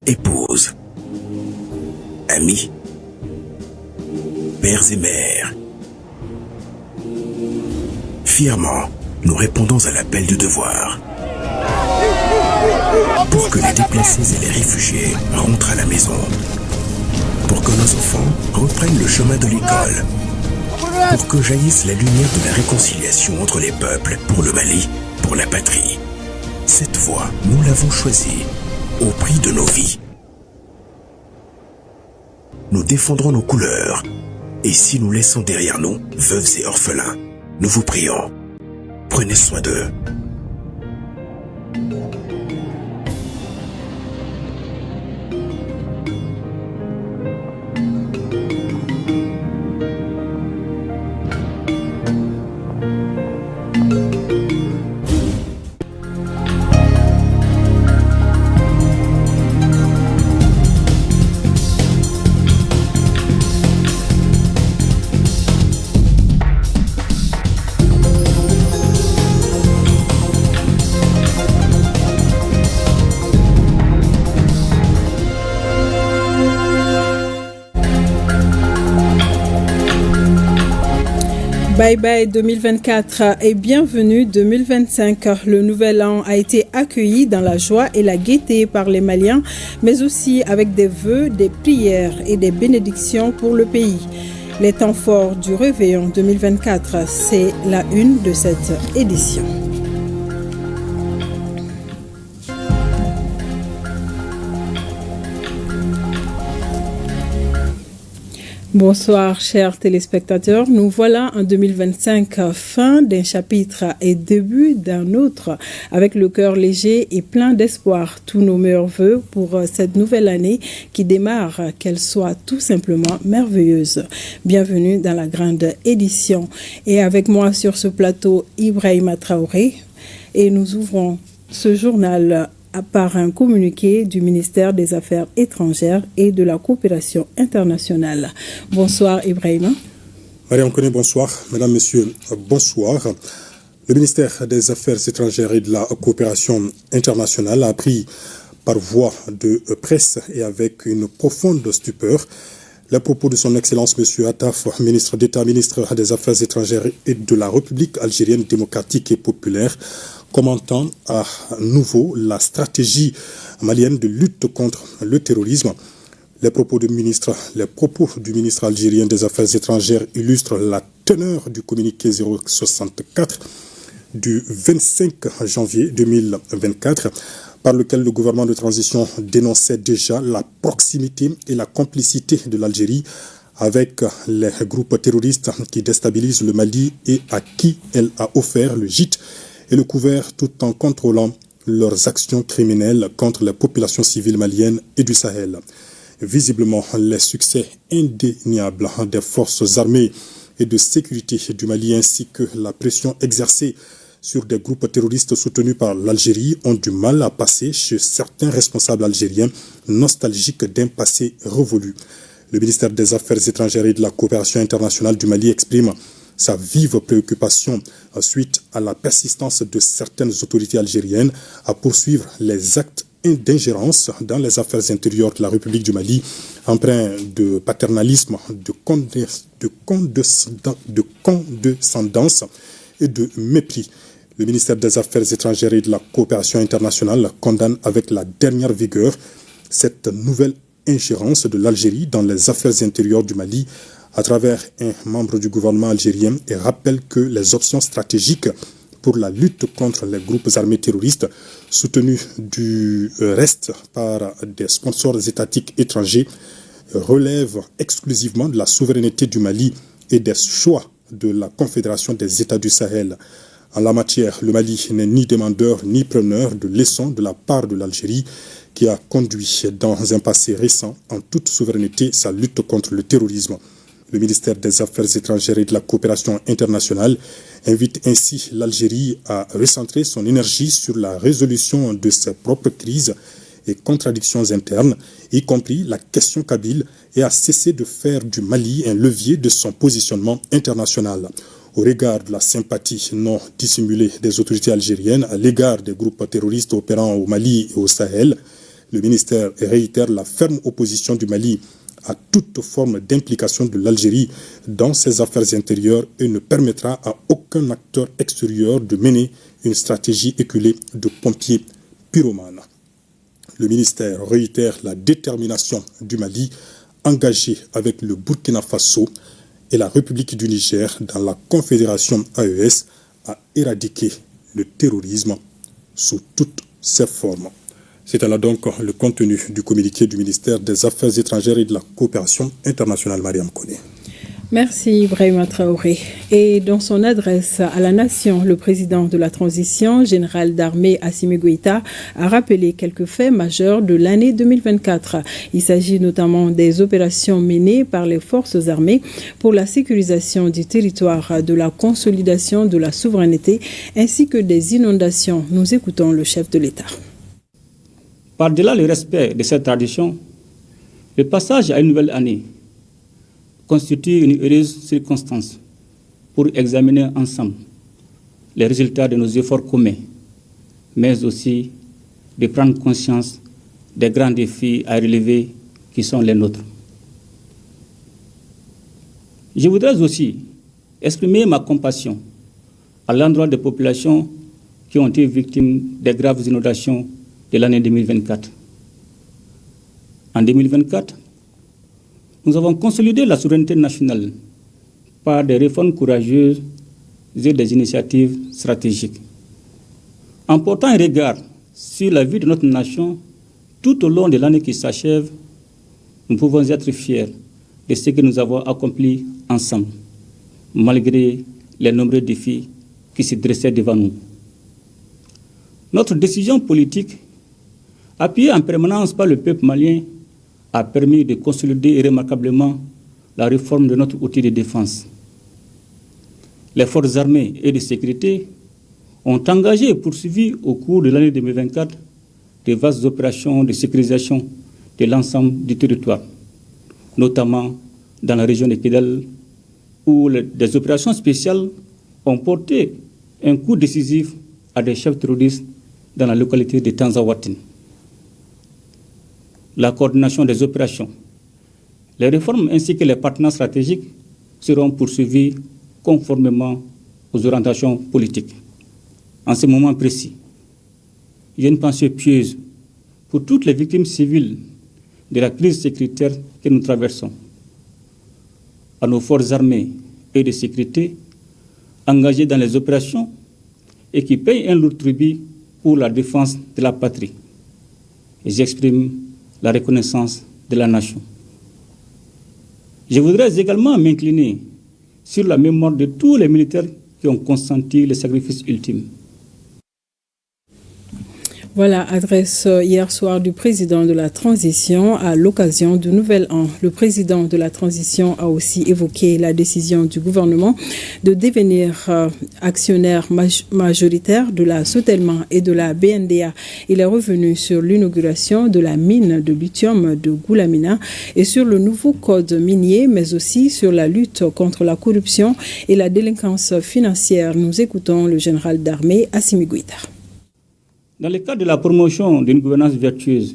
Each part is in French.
épouses, amis, pères et mères. Fièrement, nous répondons à l'appel du devoir. Pour que les déplacés et les réfugiés rentrent à la maison. Pour que nos enfants reprennent le chemin de l'école. Pour que jaillisse la lumière de la réconciliation entre les peuples, pour le Mali, pour la patrie. Cette voie, nous l'avons choisie, au prix de nos vies. Nous défendrons nos couleurs. Et si nous laissons derrière nous, veuves et orphelins, nous vous prions, prenez soin d'eux. Bye bye 2024 et bienvenue 2025. Le nouvel an a été accueilli dans la joie et la gaieté par les Maliens, mais aussi avec des vœux, des prières et des bénédictions pour le pays. Les temps forts du réveillon 2024, c'est la une de cette édition. Bonsoir chers téléspectateurs, nous voilà en 2025, fin d'un chapitre et début d'un autre, avec le cœur léger et plein d'espoir. Tous nos meilleurs vœux pour cette nouvelle année qui démarre, qu'elle soit tout simplement merveilleuse. Bienvenue dans la grande édition. Et avec moi sur ce plateau, Ibrahima Traoré, et nous ouvrons ce journal par un communiqué du ministère des Affaires étrangères et de la coopération internationale. Bonsoir Ibrahima. Mariam Kone, bonsoir. Mesdames, Messieurs, bonsoir. Le ministère des Affaires étrangères et de la coopération internationale a appris par voie de presse et avec une profonde stupeur les propos de son Excellence M. Attaf, ministre d'État, ministre des Affaires étrangères et de la République algérienne démocratique et populaire, commentant à nouveau la stratégie malienne de lutte contre le terrorisme. Les propos du ministre algérien des Affaires étrangères illustrent la teneur du communiqué 064 du 25 janvier 2024, par lequel le gouvernement de transition dénonçait déjà la proximité et la complicité de l'Algérie avec les groupes terroristes qui déstabilisent le Mali et à qui elle a offert le gîte et le couvert tout en contrôlant leurs actions criminelles contre les populations civiles maliennes et du Sahel. Visiblement, les succès indéniables des forces armées et de sécurité du Mali ainsi que la pression exercée sur des groupes terroristes soutenus par l'Algérie ont du mal à passer chez certains responsables algériens nostalgiques d'un passé révolu. Le ministère des Affaires étrangères et de la coopération internationale du Mali exprime sa vive préoccupation suite à la persistance de certaines autorités algériennes à poursuivre les actes d'ingérence dans les affaires intérieures de la République du Mali, empreints de paternalisme, de condescendance et de mépris. Le ministère des Affaires étrangères et de la coopération internationale condamne avec la dernière vigueur cette nouvelle ingérence de l'Algérie dans les affaires intérieures du Mali à travers un membre du gouvernement algérien et rappelle que les options stratégiques pour la lutte contre les groupes armés terroristes soutenus du reste par des sponsors étatiques étrangers relèvent exclusivement de la souveraineté du Mali et des choix de la Confédération des États du Sahel. En la matière, le Mali n'est ni demandeur ni preneur de leçons de la part de l'Algérie qui a conduit dans un passé récent en toute souveraineté sa lutte contre le terrorisme. Le ministère des Affaires étrangères et de la coopération internationale invite ainsi l'Algérie à recentrer son énergie sur la résolution de ses propres crises et contradictions internes, y compris la question kabyle, et à cesser de faire du Mali un levier de son positionnement international. Au regard de la sympathie non dissimulée des autorités algériennes à l'égard des groupes terroristes opérant au Mali et au Sahel, Le ministère réitère la ferme opposition du Mali à toute forme d'implication de l'Algérie dans ses affaires intérieures et ne permettra à aucun acteur extérieur de mener une stratégie éculée de pompiers pyromanes. Le ministère réitère la détermination du Mali engagé avec le Burkina Faso et la République du Niger dans la Confédération AES à éradiquer le terrorisme sous toutes ses formes. C'était là donc le contenu du communiqué du ministère des Affaires étrangères et de la coopération internationale. Mariam Koné. Merci Ibrahima Traoré. Et dans son adresse à la nation, le président de la transition, général d'armée Assimi Goïta, a rappelé quelques faits majeurs de l'année 2024. Il s'agit notamment des opérations menées par les forces armées pour la sécurisation du territoire, de la consolidation de la souveraineté ainsi que des inondations. Nous écoutons le chef de l'État. Par-delà le respect de cette tradition, le passage à une nouvelle année constitue une heureuse circonstance pour examiner ensemble les résultats de nos efforts communs, mais aussi de prendre conscience des grands défis à relever qui sont les nôtres. Je voudrais aussi exprimer ma compassion à l'endroit des populations qui ont été victimes des graves inondations de l'année 2024. En 2024, nous avons consolidé la souveraineté nationale par des réformes courageuses et des initiatives stratégiques. En portant un regard sur la vie de notre nation tout au long de l'année qui s'achève, nous pouvons être fiers de ce que nous avons accompli ensemble, malgré les nombreux défis qui se dressaient devant nous. Notre décision politique, appuyée en permanence par le peuple malien, a permis de consolider remarquablement la réforme de notre outil de défense. Les forces armées et de sécurité ont engagé et poursuivi au cours de l'année 2024 de vastes opérations de sécurisation de l'ensemble du territoire, notamment dans la région de Kidal, où des opérations spéciales ont porté un coup décisif à des chefs terroristes dans la localité de Tanzawatin. La coordination des opérations, les réformes ainsi que les partenaires stratégiques seront poursuivis conformément aux orientations politiques. En ce moment précis, j'ai une pensée pieuse pour toutes les victimes civiles de la crise sécuritaire que nous traversons, à nos forces armées et de sécurité engagées dans les opérations et qui payent un lourd tribut pour la défense de la patrie. Et j'exprime la reconnaissance de la nation. Je voudrais également m'incliner sur la mémoire de tous les militaires qui ont consenti le sacrifice ultime. Voilà, adresse hier soir du président de la transition à l'occasion du Nouvel An. Le président de la transition a aussi évoqué la décision du gouvernement de devenir actionnaire majoritaire de la Sotelma et de la BNDA. Il est revenu sur l'inauguration de la mine de lithium de Goulamina et sur le nouveau code minier, mais aussi sur la lutte contre la corruption et la délinquance financière. Nous écoutons le général d'armée Assimi Goïta. Dans le cadre de la promotion d'une gouvernance vertueuse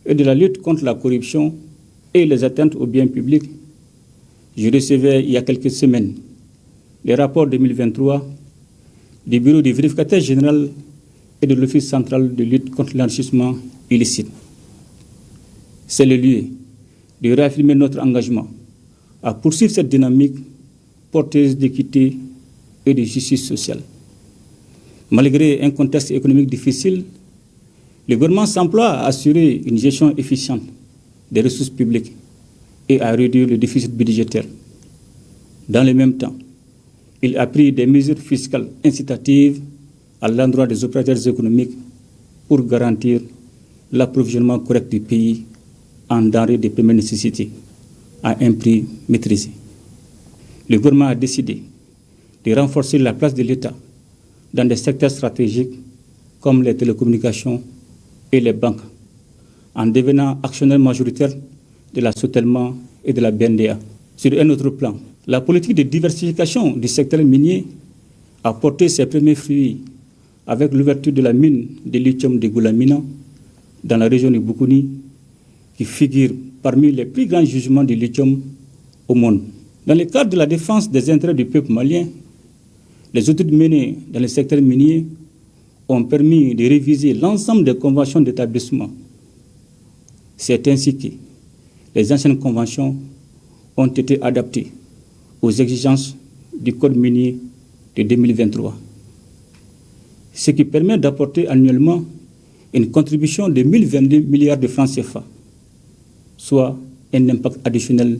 et de la lutte contre la corruption et les atteintes aux biens publics, je recevais il y a quelques semaines les rapports 2023 du Bureau du vérificateur général et de l'Office central de lutte contre l'enrichissement illicite. C'est le lieu de réaffirmer notre engagement à poursuivre cette dynamique porteuse d'équité et de justice sociale. Malgré un contexte économique difficile, le gouvernement s'emploie à assurer une gestion efficiente des ressources publiques et à réduire le déficit budgétaire. Dans le même temps, il a pris des mesures fiscales incitatives à l'endroit des opérateurs économiques pour garantir l'approvisionnement correct du pays en denrées de première nécessité à un prix maîtrisé. Le gouvernement a décidé de renforcer la place de l'État dans des secteurs stratégiques comme les télécommunications et les banques, en devenant actionnaire majoritaire de la Sotelma et de la BNDA. Sur un autre plan, la politique de diversification du secteur minier a porté ses premiers fruits avec l'ouverture de la mine de lithium de Goulamina dans la région de Boukouni, qui figure parmi les plus grands jugements de lithium au monde. Dans le cadre de la défense des intérêts du peuple malien, les études menées dans le secteur minier ont permis de réviser l'ensemble des conventions d'établissement. C'est ainsi que les anciennes conventions ont été adaptées aux exigences du Code minier de 2023, ce qui permet d'apporter annuellement une contribution de 1022 milliards de francs CFA, soit un impact additionnel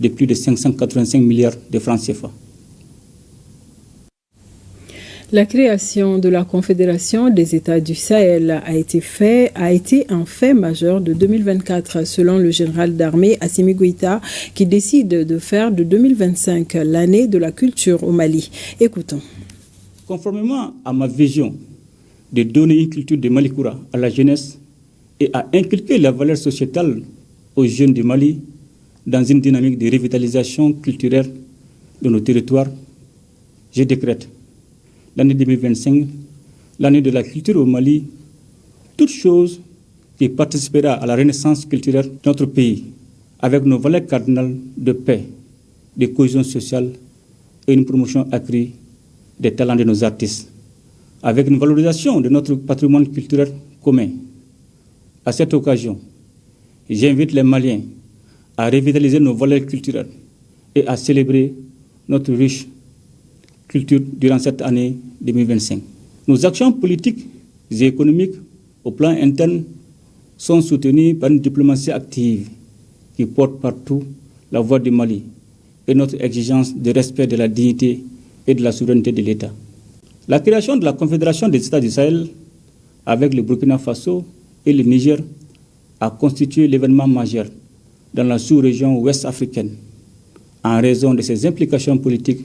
de plus de 585 milliards de francs CFA. La création de la Confédération des États du Sahel a été un fait majeur de 2024, selon le général d'armée Assimi Goïta, qui décide de faire de 2025 l'année de la culture au Mali. Écoutons. Conformément à ma vision de donner une culture de Malikoura à la jeunesse et à inculquer la valeur sociétale aux jeunes du Mali dans une dynamique de revitalisation culturelle de nos territoires, je décrète l'année 2025, l'année de la culture au Mali, toute chose qui participera à la renaissance culturelle de notre pays, avec nos valeurs cardinales de paix, de cohésion sociale et une promotion accrue des talents de nos artistes, avec une valorisation de notre patrimoine culturel commun. À cette occasion, j'invite les Maliens à revitaliser nos valeurs culturelles et à célébrer notre riche culture durant cette année 2025. Nos actions politiques et économiques au plan interne sont soutenues par une diplomatie active qui porte partout la voix du Mali et notre exigence de respect de la dignité et de la souveraineté de l'État. La création de la Confédération des États du Sahel avec le Burkina Faso et le Niger a constitué l'événement majeur dans la sous-région ouest africaine en raison de ses implications politiques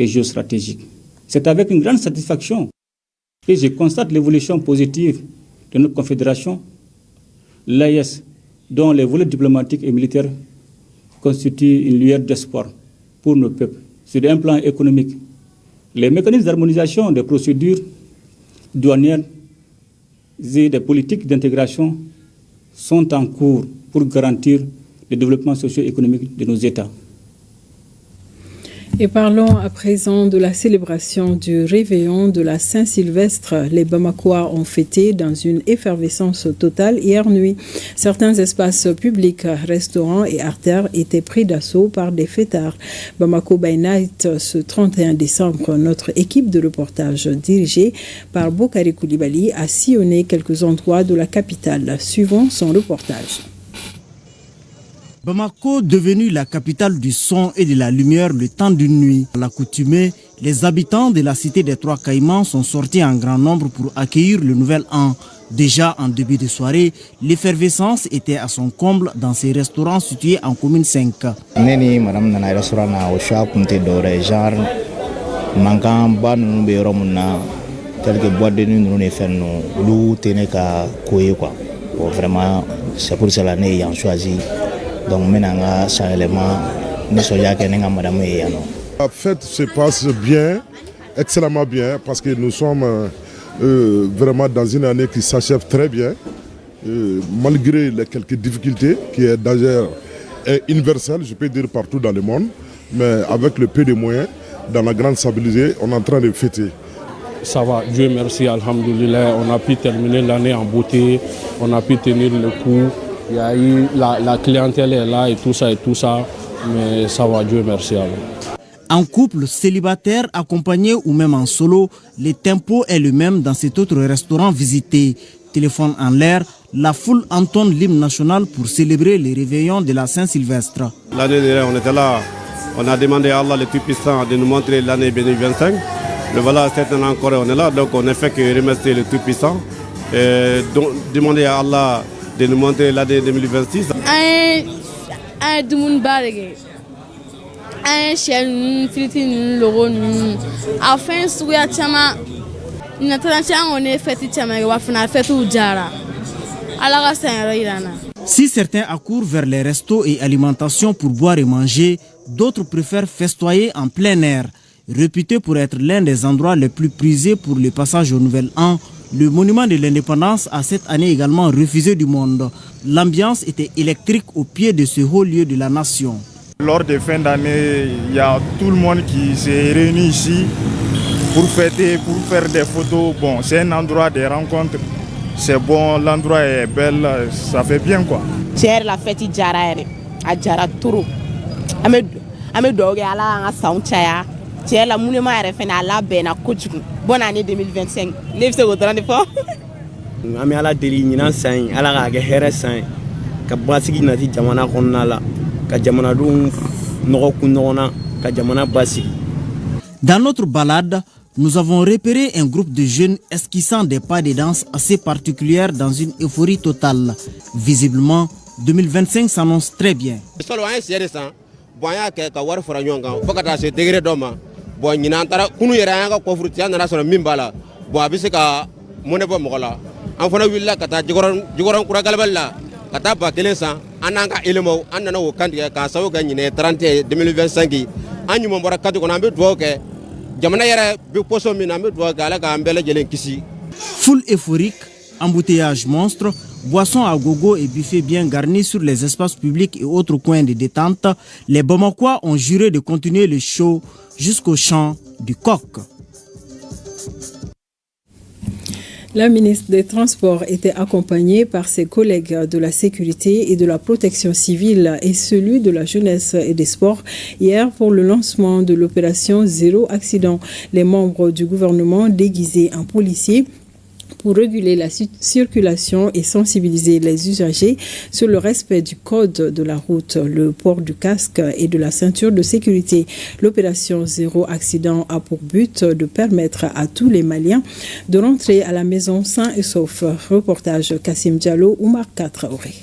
et géostratégiques. C'est avec une grande satisfaction que je constate l'évolution positive de notre confédération, l'AES, dont les volets diplomatiques et militaires constituent une lueur d'espoir pour nos peuples. Sur un plan économique, les mécanismes d'harmonisation des procédures douanières et des politiques d'intégration sont en cours pour garantir le développement socio-économique de nos États. Et parlons à présent de la célébration du réveillon de la Saint-Sylvestre. Les Bamakois ont fêté dans une effervescence totale hier nuit. Certains espaces publics, restaurants et artères étaient pris d'assaut par des fêtards. Bamako by Night, ce 31 décembre, notre équipe de reportage dirigée par Bokari Koulibaly a sillonné quelques endroits de la capitale. Suivons son reportage. Bamako, devenue la capitale du son et de la lumière le temps d'une nuit. À l'accoutumée, les habitants de la cité des Trois Caïmans sont sortis en grand nombre pour accueillir le nouvel an. Déjà en début de soirée, l'effervescence était à son comble dans ces restaurants situés en commune 5. Neni madame nana restaurant na au shop monté doré genre mankan ba nunu be yoro munna tel que boîte de nuit nous ne fait nous lou tene ka koye quoi. Vraiment c'est pour cela né ayant choisi. Donc maintenant ça élément ne soya que nenga madame yano. La fête se passe bien, excellemment bien parce que nous sommes vraiment dans une année qui s'achève très bien, malgré les quelques difficultés qui est d'ailleurs universelle, je peux dire partout dans le monde, mais avec le peu de moyens, dans la grande stabilité, on est en train de fêter. Ça va, Dieu merci, alhamdoulilah, on a pu terminer l'année en beauté, on a pu tenir le coup, il y a eu la clientèle est là et tout ça, mais ça va, Dieu merci. Alors. En couple, célibataire, accompagné ou même en solo, le tempo est le même dans cet autre restaurant visité. Téléphone en l'air, la foule entonne l'hymne national pour célébrer les réveillons de la Saint-Sylvestre. L'année dernière, on était là, on a demandé à Allah le Tout-Puissant de nous montrer l'année 2025. Mais voilà, cette année encore, on est là, donc on ne fait que remercier le Tout-Puissant. Et donc, demander à Allah de nous montrer l'année 2026. Un chien, fritin, logo, enfin, souya chama, on est fait chama, wafna fait tout jara. Alors, c'est un irana. Si certains accourent vers les restos et alimentations pour boire et manger, d'autres préfèrent festoyer en plein air. Réputé pour être l'un des endroits les plus prisés pour le passage au nouvel an, Le monument de l'indépendance a cette année également refusé du monde. L'ambiance était électrique au pied de ce haut lieu de la nation. Lors des fins d'année, il y a tout le monde qui s'est réuni ici pour fêter, pour faire des photos. Bon, c'est un endroit de rencontre. C'est bon, l'endroit est bel, ça fait bien quoi. C'est la fête à Djara Tourou. C'est la monument à la Bena Kochou. Bonne année 2025. Lève ce votre année fort. Ami ala deli ñinan san ala ka kɛ hɛrɛ san ka basigi nati jamana kɔnɔna la ka jamanadenw nɔgɔ kun ɲɔgɔn na ka jamana basigi. Dans notre balade, nous avons repéré un groupe de jeunes esquissant des pas de danse assez particulières dans une euphorie totale. Visiblement, 2025 s'annonce très bien. Bon, y'a ka wari fara ɲɔgɔn kan fo ka taa se degré dɔ ma bon ɲinan taara kunu yɛrɛ an ka kɔfurutiya nana sɔrɔ min b'a la bon a bɛ se ka mɔnɛ bɔ mɔgɔ la an fana wulila ka taa jikɔrɔn kura galabali la ka taa ba kelen san an n'an ka éléments an nana o kantigɛ k'a sababu kɛ ɲinɛ 31 2025 an ɲuman bɔra kati kɔnɔ an bɛ dugawu kɛ jamana yɛrɛ bɛ pɔsɔn min na an bɛ dugawu kɛ ala k'an bɛɛ lajɛlen kisi. Foule euphorique, embouteillage monstre, boissons à gogo et buffets bien garnis sur les espaces publics et autres coins de détente, les Bamakois ont juré de continuer le show jusqu'au chant du coq. La ministre des Transports était accompagnée par ses collègues de la sécurité et de la protection civile et celui de la jeunesse et des sports hier pour le lancement de l'opération Zéro Accident. Les membres du gouvernement déguisés en policiers pour réguler la circulation et sensibiliser les usagers sur le respect du code de la route, le port du casque et de la ceinture de sécurité. L'opération Zéro Accident a pour but de permettre à tous les Maliens de rentrer à la maison sains et saufs. Reportage Kassim Diallo, Oumar Traoré.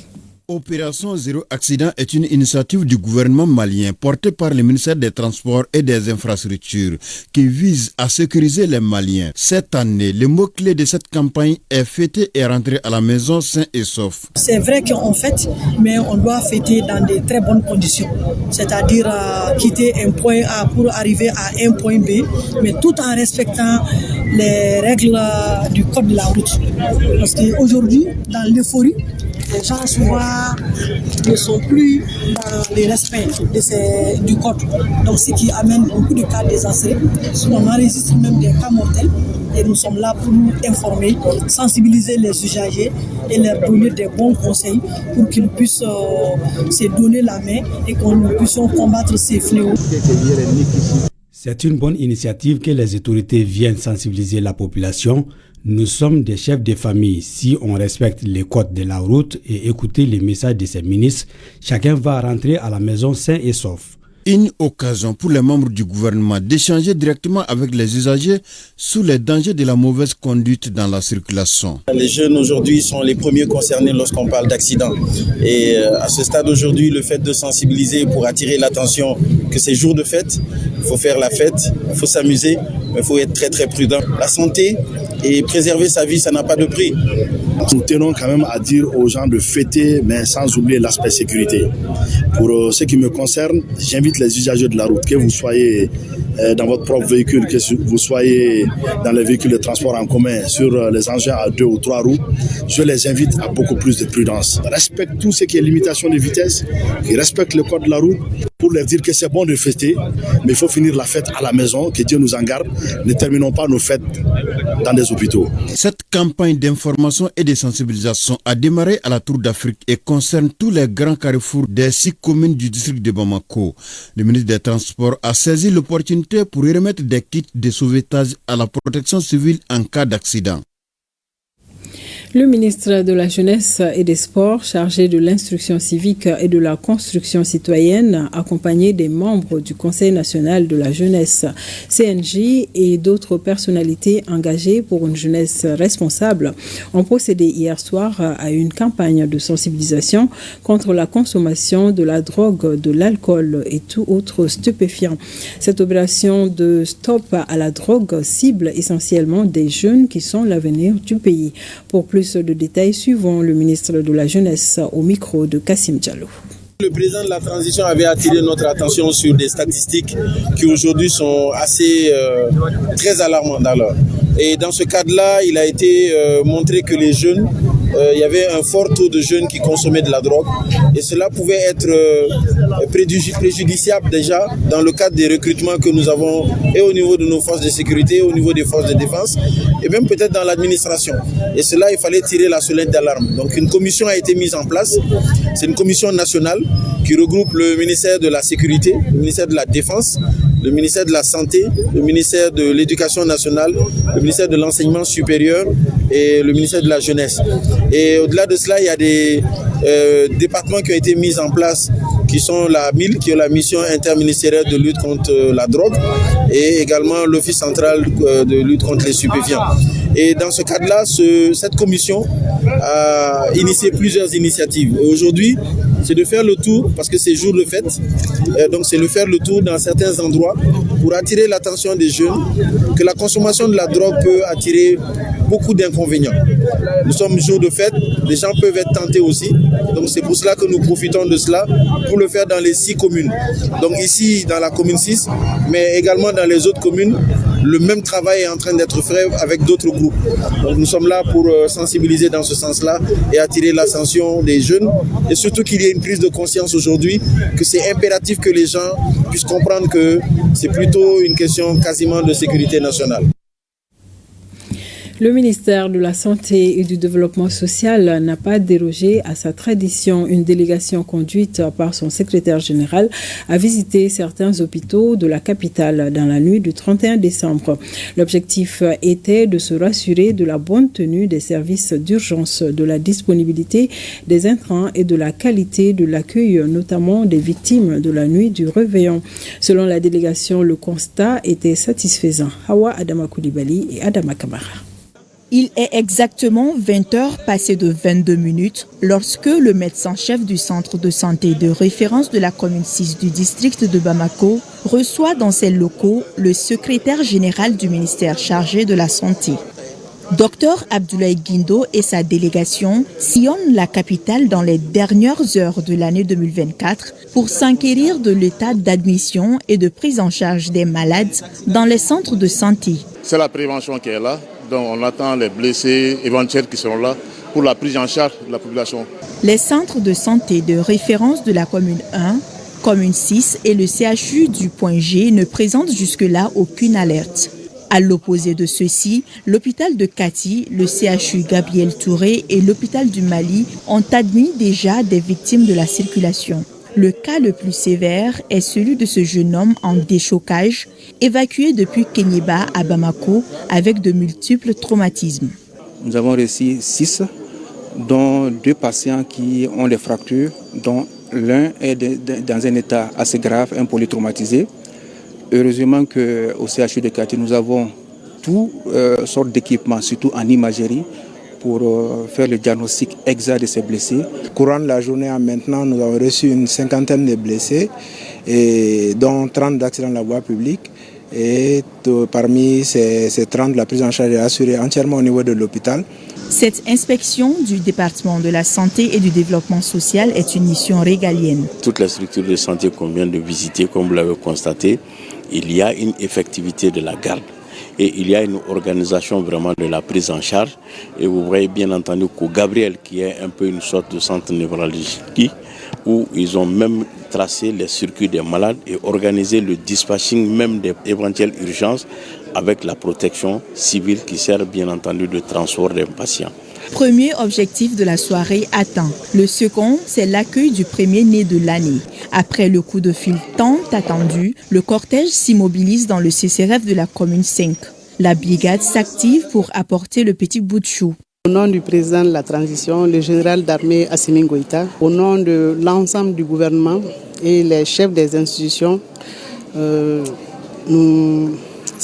Opération Zéro Accident est une initiative du gouvernement malien portée par le ministère des Transports et des Infrastructures qui vise à sécuriser les Maliens. Cette année, le mot-clé de cette campagne est fêter et rentrer à la maison sain et sauf. C'est vrai qu'on fête, mais on doit fêter dans de très bonnes conditions. C'est-à-dire quitter un point A pour arriver à un point B, mais tout en respectant les règles du code de la route. Parce qu'aujourd'hui, dans l'euphorie, les gens souvent ne sont plus dans le respect du code. Donc ce qui amène beaucoup de cas désastrés. On enregistre même des cas mortels et nous sommes là pour nous informer, sensibiliser les usagers et leur donner des bons conseils pour qu'ils puissent se donner la main et que nous puissions combattre ces fléaux. C'est une bonne initiative que les autorités viennent sensibiliser la population. Nous sommes des chefs de famille. Si on respecte les codes de la route et écouter les messages de ces ministres, chacun va rentrer à la maison sain et sauf. Une occasion pour les membres du gouvernement d'échanger directement avec les usagers sur les dangers de la mauvaise conduite dans la circulation. Les jeunes aujourd'hui sont les premiers concernés lorsqu'on parle d'accident. Et à ce stade aujourd'hui, le fait de sensibiliser pour attirer l'attention que ces jours de fête, il faut faire la fête, il faut s'amuser, mais il faut être très très prudent. La santé et préserver sa vie, ça n'a pas de prix. Nous tenons quand même à dire aux gens de fêter, mais sans oublier l'aspect sécurité. Pour ce qui me concerne, j'invite les usagers de la route, que vous soyez dans votre propre véhicule, que vous soyez dans les véhicules de transport en commun, sur les engins à 2 ou 3 roues, je les invite à beaucoup plus de prudence. Respectent tout ce qui est limitation de vitesse, qui respectent le code de la route, pour leur dire que c'est bon de fêter, mais il faut finir la fête à la maison, que Dieu nous en garde. Ne terminons pas nos fêtes dans des hôpitaux. Cette campagne d'information et de sensibilisation a démarré à la Tour d'Afrique et concerne tous les grands carrefours des 6 communes du district de Bamako. Le ministre des Transports a saisi l'opportunité pour y remettre des kits de sauvetage à la protection civile en cas d'accident. Le ministre de la Jeunesse et des Sports, chargé de l'instruction civique et de la construction citoyenne, accompagné des membres du Conseil national de la jeunesse, CNJ et d'autres personnalités engagées pour une jeunesse responsable, ont procédé hier soir à une campagne de sensibilisation contre la consommation de la drogue, de l'alcool et tout autre stupéfiant. Cette opération de stop à la drogue cible essentiellement des jeunes qui sont l'avenir du pays. Pour plus de détails, suivant le ministre de la Jeunesse au micro de Kassim Diallo. Le président de la transition avait attiré notre attention sur des statistiques qui aujourd'hui sont assez très alarmantes. Et dans ce cadre-là, il a été montré que les jeunes, il y avait un fort taux de jeunes qui consommaient de la drogue et cela pouvait être préjudiciable déjà dans le cadre des recrutements que nous avons et au niveau de nos forces de sécurité, au niveau des forces de défense et même peut-être dans l'administration. Et cela, il fallait tirer la sonnette d'alarme. Donc une commission a été mise en place. C'est une commission nationale qui regroupe le ministère de la Sécurité, le ministère de la Défense, le ministère de la Santé, le ministère de l'Éducation nationale, le ministère de l'Enseignement supérieur et le ministère de la Jeunesse. Et au-delà de cela, il y a des départements qui ont été mis en place qui sont la MIL, qui est la mission interministérielle de lutte contre la drogue et également l'Office central de lutte contre les stupéfiants. Et dans ce cadre-là, cette commission a initié plusieurs initiatives. Et aujourd'hui, c'est de faire le tour, parce que c'est jour de fête, donc c'est de faire le tour dans certains endroits pour attirer l'attention des jeunes que la consommation de la drogue peut attirer beaucoup d'inconvénients. Nous sommes jour de fête, les gens peuvent être tentés aussi, donc c'est pour cela que nous profitons de cela pour le faire dans les 6 communes. Donc ici, dans la commune 6, mais également dans les autres communes, le même travail est en train d'être fait avec d'autres groupes. Donc nous sommes là pour sensibiliser dans ce sens-là et attirer l'attention des jeunes et surtout qu'il y ait une prise de conscience aujourd'hui que c'est impératif que les gens puissent comprendre que c'est plutôt une question quasiment de sécurité nationale. Le ministère de la Santé et du Développement social n'a pas dérogé à sa tradition. Une délégation conduite par son secrétaire général a visité certains hôpitaux de la capitale dans la nuit du 31 décembre. L'objectif était de se rassurer de la bonne tenue des services d'urgence, de la disponibilité des intrants et de la qualité de l'accueil, notamment des victimes de la nuit du réveillon. Selon la délégation, le constat était satisfaisant. Hawa Adama Koulibaly et Adama Kamara. Il est exactement 20h passées de 22 minutes lorsque le médecin-chef du centre de santé de référence de la commune 6 du district de Bamako reçoit dans ses locaux le secrétaire général du ministère chargé de la santé. Dr Abdoulaye Guindo et sa délégation sillonnent la capitale dans les dernières heures de l'année 2024 pour s'enquérir de l'état d'admission et de prise en charge des malades dans les centres de santé. C'est la prévention qui est là. Donc on attend les blessés éventuels qui seront là pour la prise en charge de la population. Les centres de santé de référence de la commune 1, commune 6 et le CHU du Point G ne présentent jusque-là aucune alerte. À l'opposé de ceux-ci, l'hôpital de Kati, le CHU Gabriel Touré et l'hôpital du Mali ont admis déjà des victimes de la circulation. Le cas le plus sévère est celui de ce jeune homme en déchocage, évacué depuis Kenyeba à Bamako avec de multiples traumatismes. Nous avons reçu 6, dont 2 patients qui ont des fractures, dont l'un est dans un état assez grave, un polytraumatisé. Heureusement qu'au CHU de Kati, nous avons toutes sortes d'équipements, surtout en imagerie, pour faire le diagnostic exact de ces blessés. Courant de la journée à maintenant, nous avons reçu une 50aine de blessés, et dont 30 d'accidents de la voie publique. Et parmi ces 30, la prise en charge est assurée entièrement au niveau de l'hôpital. Cette inspection du département de la santé et du développement social est une mission régalienne. Toutes les structures de santé qu'on vient de visiter, comme vous l'avez constaté, il y a une effectivité de la garde. Et il y a une organisation vraiment de la prise en charge. Et vous voyez bien entendu qu'au Gabriel, qui est un peu une sorte de centre névralgique, où ils ont même tracé les circuits des malades et organisé le dispatching même des éventuelles urgences avec la protection civile qui sert bien entendu de transport des patients. Premier objectif de la soirée atteint. Le second, c'est l'accueil du premier-né de l'année. Après le coup de fil tant attendu, le cortège s'immobilise dans le CCRF de la commune 5. La brigade s'active pour apporter le petit bout de chou. Au nom du président de la transition, le général d'armée Assimi Goïta, au nom de l'ensemble du gouvernement et les chefs des institutions, nous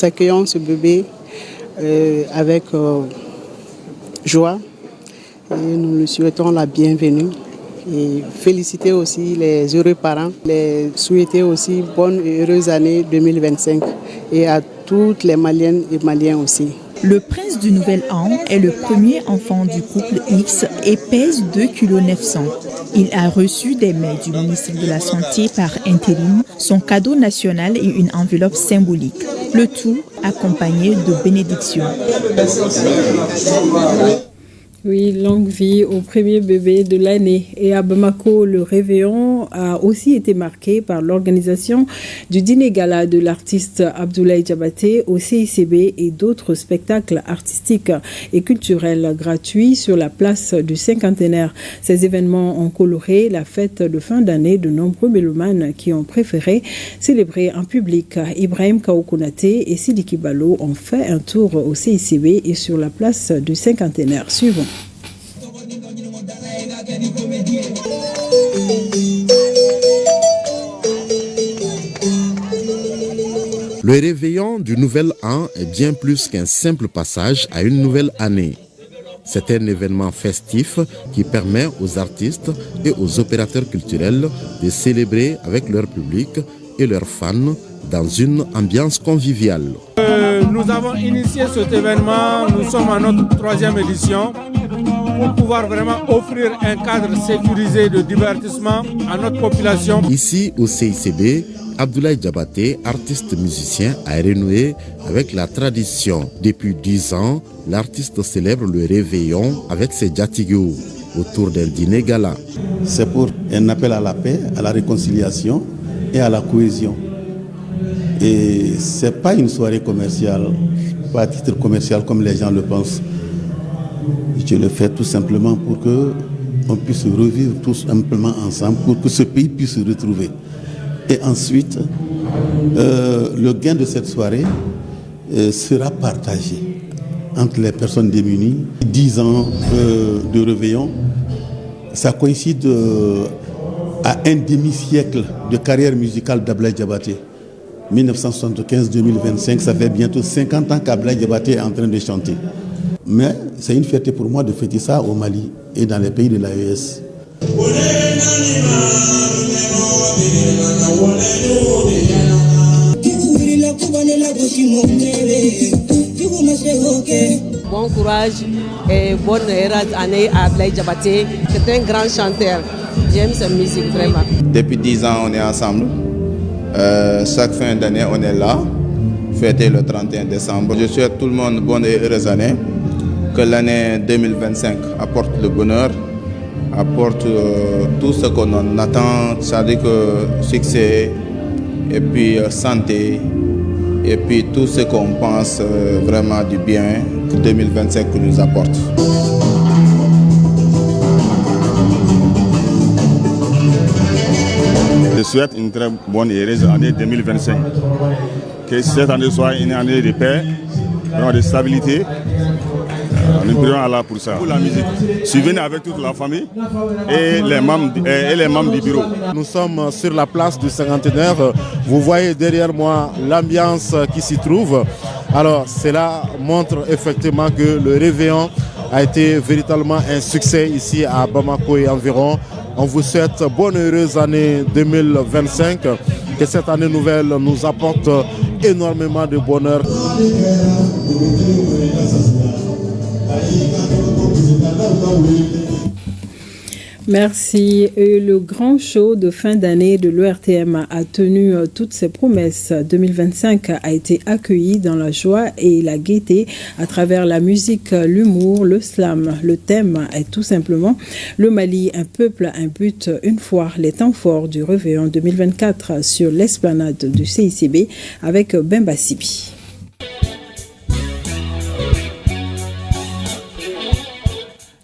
accueillons ce bébé avec joie. Et nous lui souhaitons la bienvenue et féliciter aussi les heureux parents, les souhaiter aussi bonne et heureuse année 2025 et à toutes les Maliennes et Maliens aussi. Le prince du Nouvel An est le premier enfant du couple X et pèse 2,9 kg. Il a reçu des mains du ministre de la Santé par intérim, son cadeau national et une enveloppe symbolique. Le tout accompagné de bénédictions. Oui, longue vie au premier bébé de l'année. Et à Bamako, le réveillon a aussi été marqué par l'organisation du dîner gala de l'artiste Abdoulaye Diabaté au CICB et d'autres spectacles artistiques et culturels gratuits sur la place du cinquantenaire. Ces événements ont coloré la fête de fin d'année de nombreux mélomanes qui ont préféré célébrer en public. Ibrahim Kaoukonaté et Sidiki Balo ont fait un tour au CICB et sur la place du cinquantenaire. Suivons. Le réveillon du Nouvel An est bien plus qu'un simple passage à une nouvelle année. C'est un événement festif qui permet aux artistes et aux opérateurs culturels de célébrer avec leur public et leurs fans dans une ambiance conviviale. Nous avons initié cet événement, nous sommes à notre 3e édition, pour pouvoir vraiment offrir un cadre sécurisé de divertissement à notre population. Ici au CICB, Abdoulaye Diabaté, artiste musicien, a renoué avec la tradition. Depuis 10 ans, l'artiste célèbre le réveillon avec ses djatigou autour d'un dîner gala. C'est pour un appel à la paix, à la réconciliation et à la cohésion. Et ce n'est pas une soirée commerciale, pas à titre commercial comme les gens le pensent. Je le fais tout simplement pour qu'on puisse revivre tout simplement ensemble, pour que ce pays puisse se retrouver. Et ensuite, le gain de cette soirée sera partagé entre les personnes démunies. 10 ans de réveillon, ça coïncide à un demi-siècle de carrière musicale d'Abdoulaye Diabaté. 1975-2025, ça fait bientôt 50 ans qu'Abdoulaye Diabaté est en train de chanter. Mais c'est une fierté pour moi de fêter ça au Mali et dans les pays de l'AES. Bon courage et bonne année à Abdoulaye Diabaté. C'est un grand chanteur. J'aime sa musique vraiment. Depuis 10 ans, on est ensemble. Chaque fin d'année, on est là, fêter le 31 décembre. Je souhaite tout le monde bonne et heureuse année. Que l'année 2025 apporte le bonheur, apporte tout ce qu'on en attend, c'est-à-dire que succès, et puis santé, et puis tout ce qu'on pense vraiment du bien que 2025 nous apporte. Je souhaite une très bonne et heureuse année 2025. Que cette année soit une année de paix, de stabilité. Nous prions Allah pour ça. Pour la musique, suivez avec toute la famille et les membres du bureau. Nous sommes sur la place du cinquantenaire. Vous voyez derrière moi l'ambiance qui s'y trouve. Alors cela montre effectivement que le réveillon a été véritablement un succès ici à Bamako et environ. On vous souhaite bonne et heureuse année 2025. Que cette année nouvelle nous apporte énormément de bonheur. Merci. Et le grand show de fin d'année de l'ORTM a tenu toutes ses promesses. 2025 a été accueilli dans la joie et la gaieté à travers la musique, l'humour, le slam. Le thème est tout simplement le Mali, un peuple, un but, une foi. Les temps forts du réveillon 2024 sur l'esplanade du CICB avec Bemba Sibi.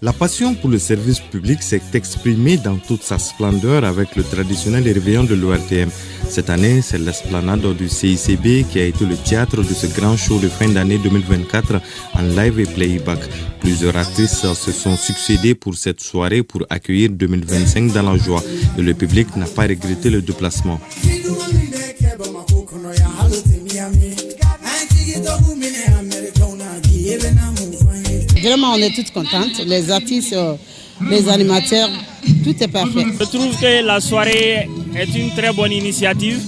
La passion pour le service public s'est exprimée dans toute sa splendeur avec le traditionnel réveillon de l'ORTM. Cette année, c'est l'esplanade du CICB qui a été le théâtre de ce grand show de fin d'année 2024 en live et playback. Plusieurs artistes se sont succédés pour cette soirée pour accueillir 2025 dans la joie. Et le public n'a pas regretté le déplacement. Vraiment, on est toutes contentes. Les artistes, les animateurs, tout est parfait. Je trouve que la soirée est une très bonne initiative.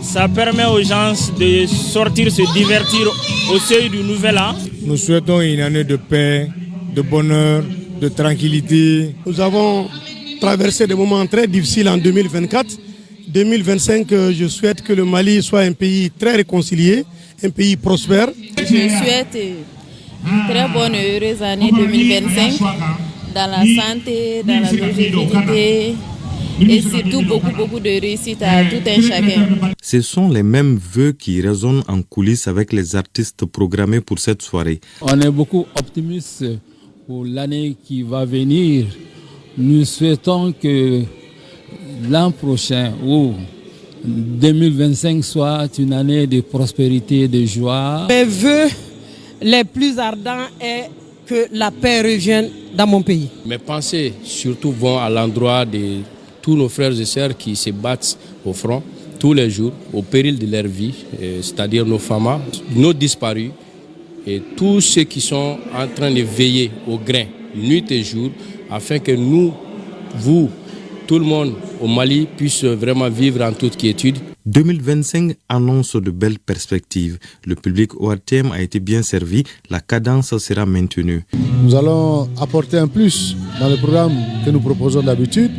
Ça permet aux gens de sortir, se divertir au seuil du nouvel an. Nous souhaitons une année de paix, de bonheur, de tranquillité. Nous avons traversé des moments très difficiles en 2024. 2025, je souhaite que le Mali soit un pays très réconcilié, un pays prospère. Je souhaite une très bonne et heureuse année 2025 dans la santé, dans la longévité et surtout beaucoup de réussite à tout un chacun. Ce sont les mêmes vœux qui résonnent en coulisses avec les artistes programmés pour cette soirée. On est beaucoup optimistes pour l'année qui va venir. Nous souhaitons que l'an prochain ou 2025 soit une année de prospérité, de joie. Mes vœux les plus ardents est que la paix revienne dans mon pays. Mes pensées surtout vont à l'endroit de tous nos frères et sœurs qui se battent au front tous les jours, au péril de leur vie, c'est-à-dire nos femmes, nos disparus et tous ceux qui sont en train de veiller au grain, nuit et jour, afin que nous, vous, tout le monde au Mali puisse vraiment vivre en toute quiétude. 2025 annonce de belles perspectives. Le public ORTM a été bien servi, la cadence sera maintenue. Nous allons apporter un plus dans le programme que nous proposons d'habitude,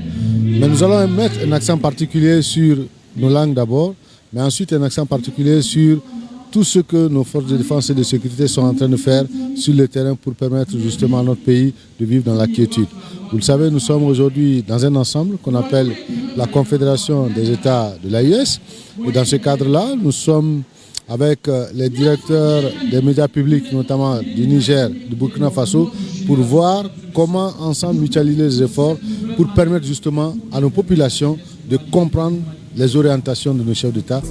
mais nous allons mettre un accent particulier sur nos langues d'abord, mais ensuite un accent particulier sur tout ce que nos forces de défense et de sécurité sont en train de faire sur le terrain pour permettre justement à notre pays de vivre dans la quiétude. Vous le savez, nous sommes aujourd'hui dans un ensemble qu'on appelle la Confédération des États de l'AES. Et dans ce cadre-là, nous sommes avec les directeurs des médias publics, notamment du Niger, du Burkina Faso, pour voir comment ensemble mutualiser les efforts pour permettre justement à nos populations de comprendre les orientations de nos chefs d'État.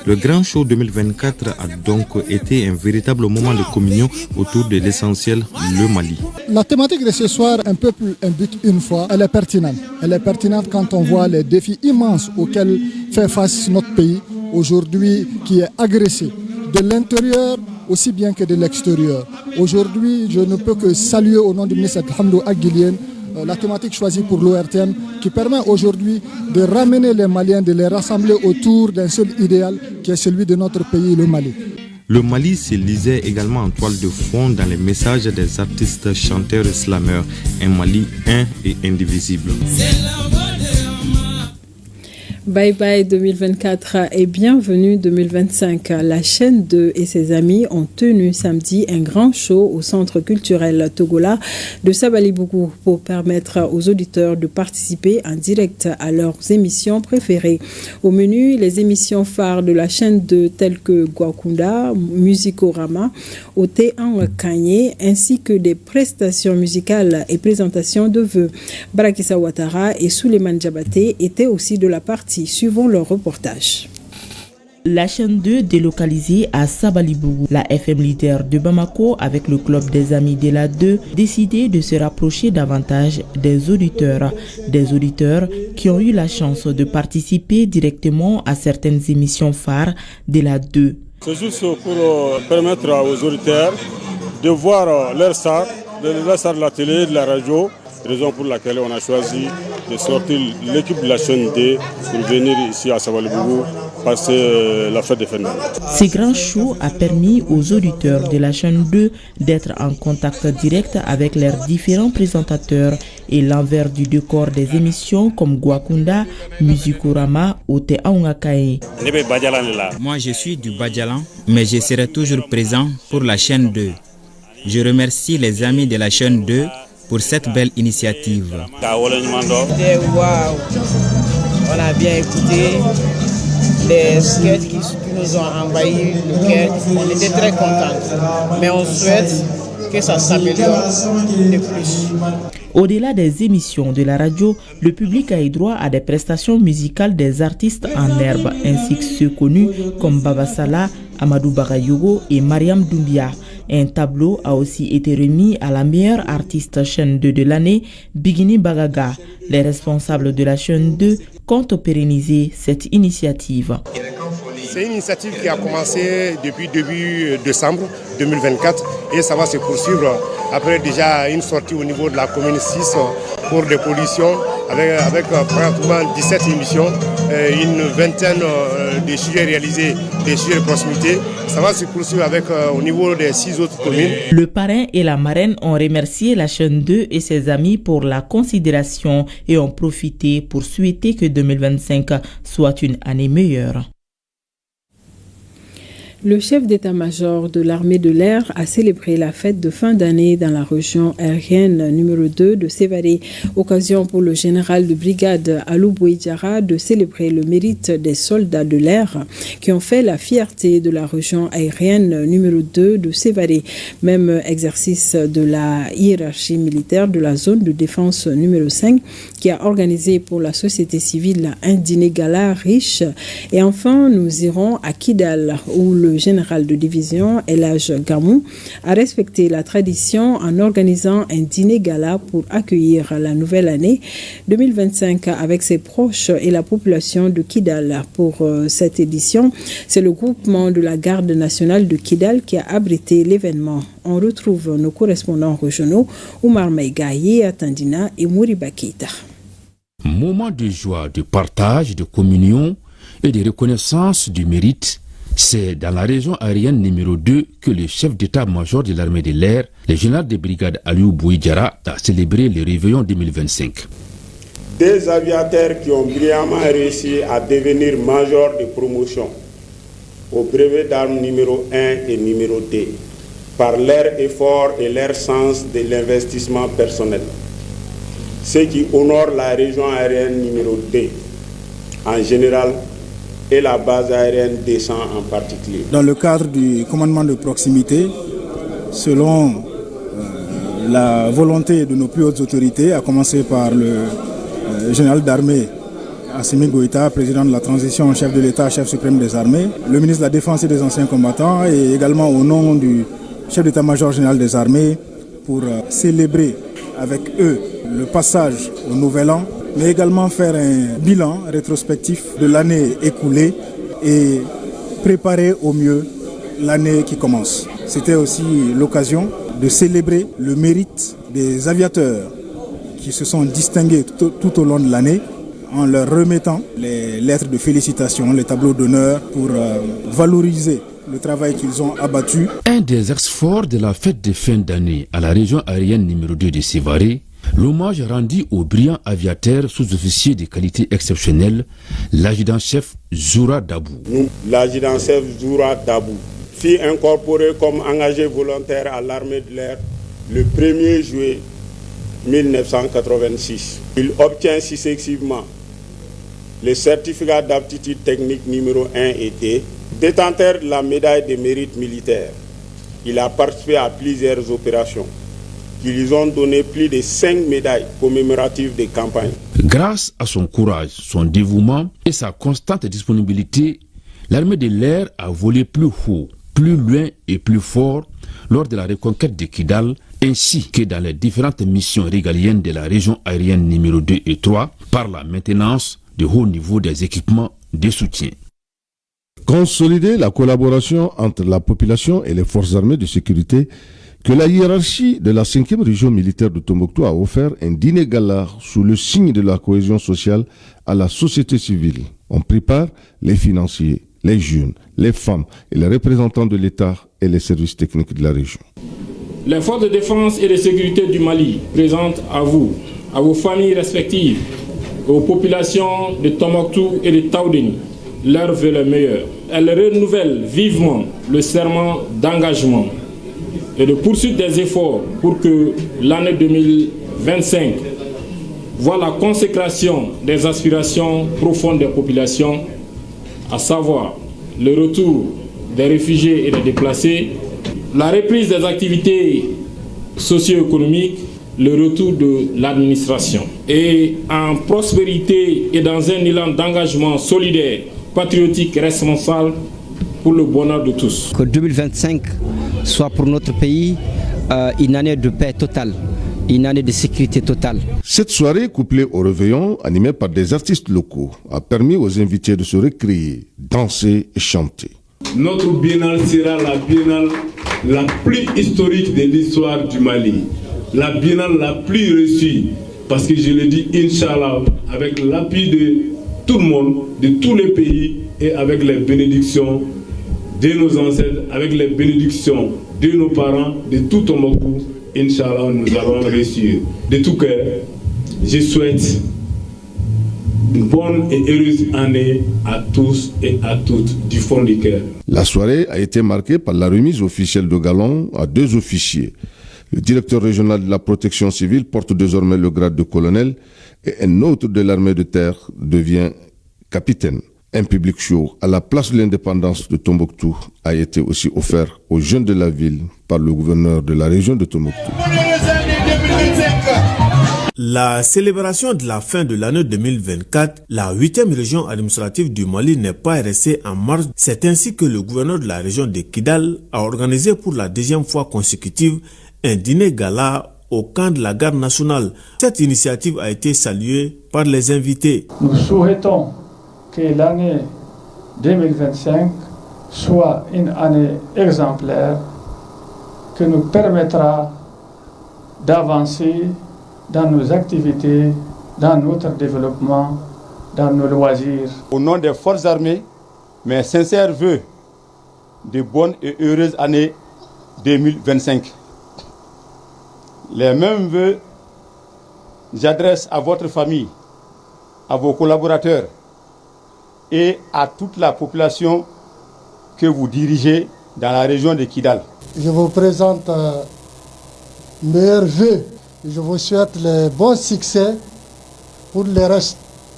Le Grand Show 2024 a donc été un véritable moment de communion autour de l'essentiel, le Mali. La thématique de ce soir, un peuple, un but, une foi, elle est pertinente. Elle est pertinente quand on voit les défis immenses auxquels fait face notre pays aujourd'hui, qui est agressé de l'intérieur aussi bien que de l'extérieur. Aujourd'hui, je ne peux que saluer au nom du ministre Hamdou Aguilien la thématique choisie pour l'ORTM qui permet aujourd'hui de ramener les Maliens, de les rassembler autour d'un seul idéal qui est celui de notre pays, le Mali. Le Mali se lisait également en toile de fond dans les messages des artistes chanteurs et slameurs. Un Mali un et indivisible. Bye bye 2024 et bienvenue 2025. La chaîne 2 et ses amis ont tenu samedi un grand show au centre culturel Togola de Sabalibougou pour permettre aux auditeurs de participer en direct à leurs émissions préférées. Au menu, les émissions phares de la chaîne 2 telles que Gwakunda, Musicorama, Ote Kanye, ainsi que des prestations musicales et présentations de vœux. Barakissa Ouattara et Souleymane Diabaté étaient aussi de la partie. Suivons leur reportage. La chaîne 2 délocalisée à Sabalibougou, la FM leader de Bamako avec le club des amis de la 2 décidé de se rapprocher davantage des auditeurs qui ont eu la chance de participer directement à certaines émissions phares de la 2. C'est juste pour permettre aux auditeurs de voir leur star de la télé, de la radio. Raison pour laquelle on a choisi de sortir l'équipe de la chaîne D pour venir ici à Sabalibougou passer la fête des fêtes. Ce grand show a permis aux auditeurs de la chaîne 2 d'être en contact direct avec leurs différents présentateurs et l'envers du décor des émissions comme Gwakunda, Musicorama ou Te Aungakae. Moi je suis du Badjalan, mais je serai toujours présent pour la chaîne 2. Je remercie les amis de la chaîne 2 pour cette belle initiative. Waouh, on a bien écouté les sketchs qui nous ont envahi le cœur. On était très contents, mais on souhaite que ça s'améliore de plus. Au-delà des émissions de la radio, le public a eu droit à des prestations musicales des artistes en herbe, ainsi que ceux connus comme Baba Salah, Amadou Bagayogo et Mariam Doumbia. Un tableau a aussi été remis à la meilleure artiste chaîne 2 de l'année, Bigini Bagaga. Les responsables de la chaîne 2 comptent pérenniser cette initiative. C'est une initiative qui a commencé depuis début décembre 2024 et ça va se poursuivre après déjà une sortie au niveau de la commune 6 pour des pollutions avec pratiquement 17 émissions, une vingtaine de sujets réalisés, des sujets de proximité. Ça va se poursuivre au niveau des 6 autres communes. Le parrain et la marraine ont remercié la chaîne 2 et ses amis pour la considération et ont profité pour souhaiter que 2025 soit une année meilleure. Le chef d'état-major de l'armée de l'air a célébré la fête de fin d'année dans la région aérienne numéro 2 de Sévaré. Occasion pour le général de brigade Alou Bouidjara de célébrer le mérite des soldats de l'air qui ont fait la fierté de la région aérienne numéro 2 de Sévaré. Même exercice de la hiérarchie militaire de la zone de défense numéro 5 qui a organisé pour la société civile un dîner gala riche. Et enfin, nous irons à Kidal où le général de division Elhaj Gamou a respecté la tradition en organisant un dîner gala pour accueillir la nouvelle année 2025 avec ses proches et la population de Kidal. Pour cette édition, c'est le groupement de la garde nationale de Kidal qui a abrité l'événement. On retrouve nos correspondants régionaux Oumar Maïgaye, Atandina et Mouriba Keita. Moment de joie, de partage, de communion et de reconnaissance du mérite. C'est dans la région aérienne numéro 2 que le chef d'état-major de l'armée de l'air, le général de brigade Aliou Bouidjara, a célébré le réveillon 2025. Des aviateurs qui ont brillamment réussi à devenir majors de promotion au brevet d'armes numéro 1 et numéro 2 par leur effort et leur sens de l'investissement personnel. Ce qui honore la région aérienne numéro 2 en général et la base aérienne descend en particulier. Dans le cadre du commandement de proximité, selon la volonté de nos plus hautes autorités, à commencer par le général d'armée Assimi Goïta, président de la transition, chef de l'État, chef suprême des armées, le ministre de la Défense et des anciens combattants, et également au nom du chef d'état-major général des armées, pour célébrer avec eux le passage au nouvel an, mais également faire un bilan rétrospectif de l'année écoulée et préparer au mieux l'année qui commence. C'était aussi l'occasion de célébrer le mérite des aviateurs qui se sont distingués tout au long de l'année en leur remettant les lettres de félicitations, les tableaux d'honneur pour valoriser le travail qu'ils ont abattu. Un des axes forts de la fête de fin d'année à la région aérienne numéro 2 de Sévaré, l'hommage rendu au brillant aviateur sous-officier de qualité exceptionnelle, l'adjudant-chef Zoura Dabou. Nous, l'adjudant-chef Zoura Dabou, fut incorporé comme engagé volontaire à l'armée de l'air le 1er juillet 1986. Il obtient successivement le certificat d'aptitude technique numéro 1 et 2, détenteur de la médaille de mérite militaire. Il a participé à plusieurs opérations qui lui ont donné plus de 5 médailles commémoratives de campagne. Grâce à son courage, son dévouement et sa constante disponibilité, l'armée de l'air a volé plus haut, plus loin et plus fort lors de la reconquête de Kidal, ainsi que dans les différentes missions régaliennes de la région aérienne numéro 2 et 3 par la maintenance de haut niveau des équipements de soutien. Consolider la collaboration entre la population et les forces armées de sécurité que la hiérarchie de la 5e région militaire de Tombouctou a offert un dîner gala sous le signe de la cohésion sociale à la société civile. On prépare les financiers, les jeunes, les femmes et les représentants de l'État et les services techniques de la région. Les forces de défense et de sécurité du Mali présentent à vous, à vos familles respectives, aux populations de Tombouctou et de Taoudéni, leur vœu le meilleur. Elles renouvellent vivement le serment d'engagement et de poursuite des efforts pour que l'année 2025 voit la consécration des aspirations profondes des populations, à savoir le retour des réfugiés et des déplacés, la reprise des activités socio-économiques, le retour de l'administration. Et en prospérité et dans un élan d'engagement solidaire, patriotique et responsable pour le bonheur de tous. Que 2025 soit pour notre pays une année de paix totale, une année de sécurité totale. Cette soirée, couplée au réveillon, animée par des artistes locaux, a permis aux invités de se recréer, danser et chanter. Notre biennale sera la biennale la plus historique de l'histoire du Mali, la biennale la plus reçue parce que je le dis, Inch'Allah, avec l'appui de tout le monde, de tous les pays, et avec les bénédictions de nos ancêtres, avec les bénédictions de nos parents, de tout Tombouctou, Inch'Allah, nous allons réussir. De tout cœur, je souhaite une bonne et heureuse année à tous et à toutes du fond du cœur. La soirée a été marquée par la remise officielle de galons à 2 officiers. Le directeur régional de la protection civile porte désormais le grade de colonel et un autre de l'armée de terre devient capitaine. Un public show à la place de l'indépendance de Tombouctou a été aussi offert aux jeunes de la ville par le gouverneur de la région de Tombouctou. La célébration de la fin de l'année 2024, la 8e région administrative du Mali n'est pas restée en marge. C'est ainsi que le gouverneur de la région de Kidal a organisé pour la 2e fois consécutive un dîner gala au camp de la garde nationale. Cette initiative a été saluée par les invités. Nous souhaitons que l'année 2025 soit une année exemplaire qui nous permettra d'avancer dans nos activités, dans notre développement, dans nos loisirs. Au nom des forces armées, mes sincères vœux de bonnes et heureuses années 2025. Les mêmes vœux, j'adresse à votre famille, à vos collaborateurs et à toute la population que vous dirigez dans la région de Kidal. Je vous présente meilleurs vœux. Je vous souhaite le bon succès pour le reste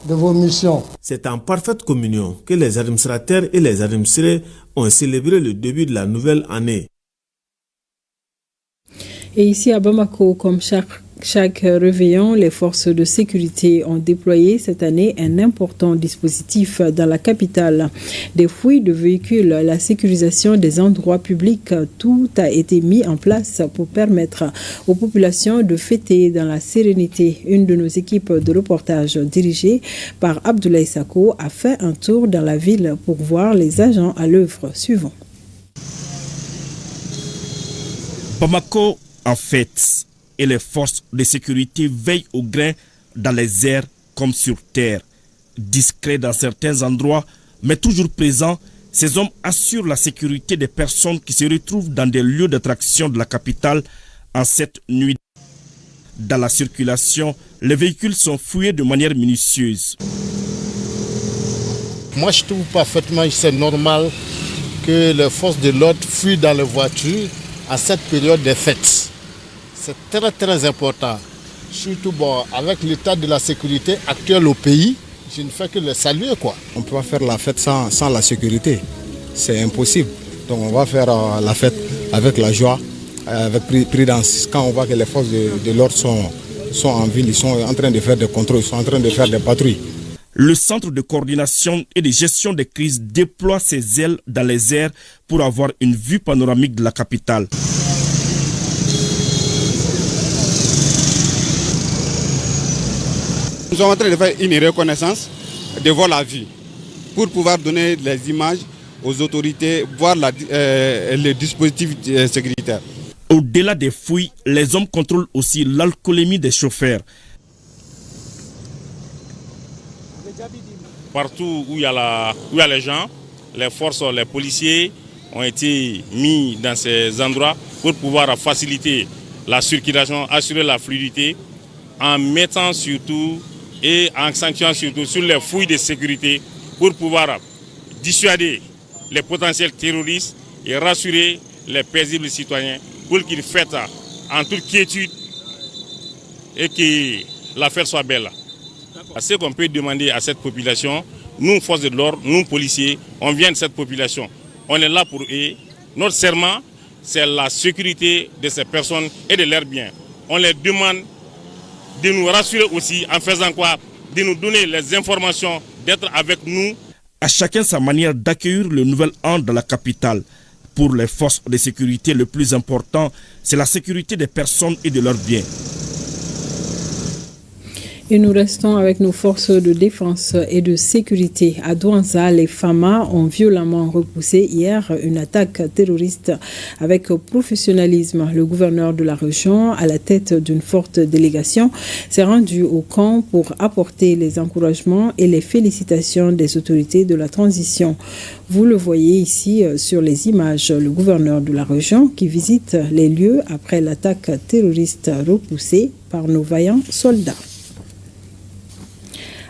de vos missions. C'est en parfaite communion que les administrateurs et les administrés ont célébré le début de la nouvelle année. Et ici à Bamako, comme chaque réveillon, les forces de sécurité ont déployé cette année un important dispositif dans la capitale. Des fouilles de véhicules, la sécurisation des endroits publics, tout a été mis en place pour permettre aux populations de fêter dans la sérénité. Une de nos équipes de reportage dirigée par Abdoulaye Sako a fait un tour dans la ville pour voir les agents à l'œuvre. Suivons. Bamako en fête, et les forces de sécurité veillent au grain dans les airs comme sur terre. Discrets dans certains endroits, mais toujours présents, ces hommes assurent la sécurité des personnes qui se retrouvent dans des lieux d'attraction de la capitale en cette nuit. Dans la circulation, les véhicules sont fouillés de manière minutieuse. Moi, je trouve parfaitement que c'est normal que les forces de l'ordre fuient dans les voitures à cette période des fêtes. C'est très très important. Surtout avec l'état de la sécurité actuel au pays, je ne fais que le saluer quoi. On ne peut pas faire la fête sans la sécurité. C'est impossible. Donc on va faire la fête avec la joie, avec prudence. Quand on voit que les forces de l'ordre sont en ville, ils sont en train de faire des contrôles, ils sont en train de faire des patrouilles. Le centre de coordination et de gestion des crises déploie ses ailes dans les airs pour avoir une vue panoramique de la capitale. Nous sommes en train de faire une reconnaissance de voir la vie pour pouvoir donner les images aux autorités, voir les dispositifs sécuritaires. Au-delà des fouilles, les hommes contrôlent aussi l'alcoolémie des chauffeurs. Partout où il y a les gens, les forces, les policiers ont été mis dans ces endroits pour pouvoir faciliter la circulation, assurer la fluidité, en mettant surtout et en accentuant surtout sur les fouilles de sécurité pour pouvoir dissuader les potentiels terroristes et rassurer les paisibles citoyens pour qu'ils fêtent en toute quiétude et que l'affaire soit belle. Ce qu'on peut demander à cette population, nous, forces de l'ordre, nous, policiers, on vient de cette population. On est là pour eux. Notre serment, c'est la sécurité de ces personnes et de leurs biens. On les demande de nous rassurer aussi en faisant quoi? De nous donner les informations, d'être avec nous. À chacun sa manière d'accueillir le nouvel an dans la capitale. Pour les forces de sécurité, le plus important, c'est la sécurité des personnes et de leurs biens. Et nous restons avec nos forces de défense et de sécurité. À Douanza, les FAMA ont violemment repoussé hier une attaque terroriste avec professionnalisme. Le gouverneur de la région, à la tête d'une forte délégation, s'est rendu au camp pour apporter les encouragements et les félicitations des autorités de la transition. Vous le voyez ici sur les images, le gouverneur de la région qui visite les lieux après l'attaque terroriste repoussée par nos vaillants soldats.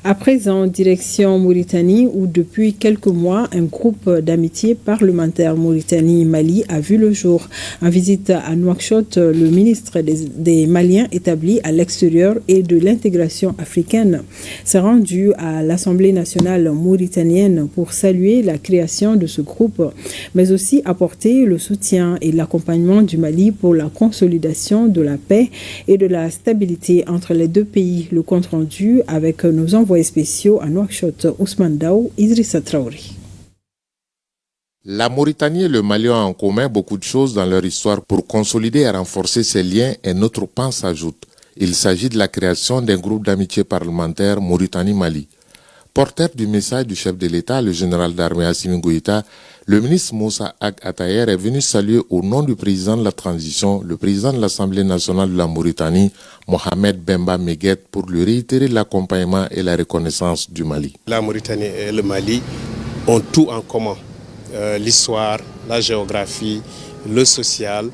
À présent, direction Mauritanie, où depuis quelques mois, un groupe d'amitié parlementaire Mauritanie-Mali a vu le jour. En visite à Nouakchott, le ministre des Maliens établi à l'extérieur et de l'intégration africaine s'est rendu à l'Assemblée nationale mauritanienne pour saluer la création de ce groupe, mais aussi apporter le soutien et l'accompagnement du Mali pour la consolidation de la paix et de la stabilité entre les deux pays. Le compte rendu avec nos envoyés spéciaux à Nouakchott, Ousmane Daou, Idrissa Traoré. La Mauritanie et le Mali ont en commun beaucoup de choses dans leur histoire. Pour consolider et renforcer ces liens, un autre pan s'ajoute. Il s'agit de la création d'un groupe d'amitié parlementaire Mauritanie-Mali. Porteur du message du chef de l'État, le général d'armée Assimi Goïta, le ministre Moussa Ag Atayer est venu saluer au nom du président de la transition, le président de l'Assemblée nationale de la Mauritanie, Mohamed Bemba Meguet, pour lui réitérer l'accompagnement et la reconnaissance du Mali. La Mauritanie et le Mali ont tout en commun. L'histoire, la géographie, le social.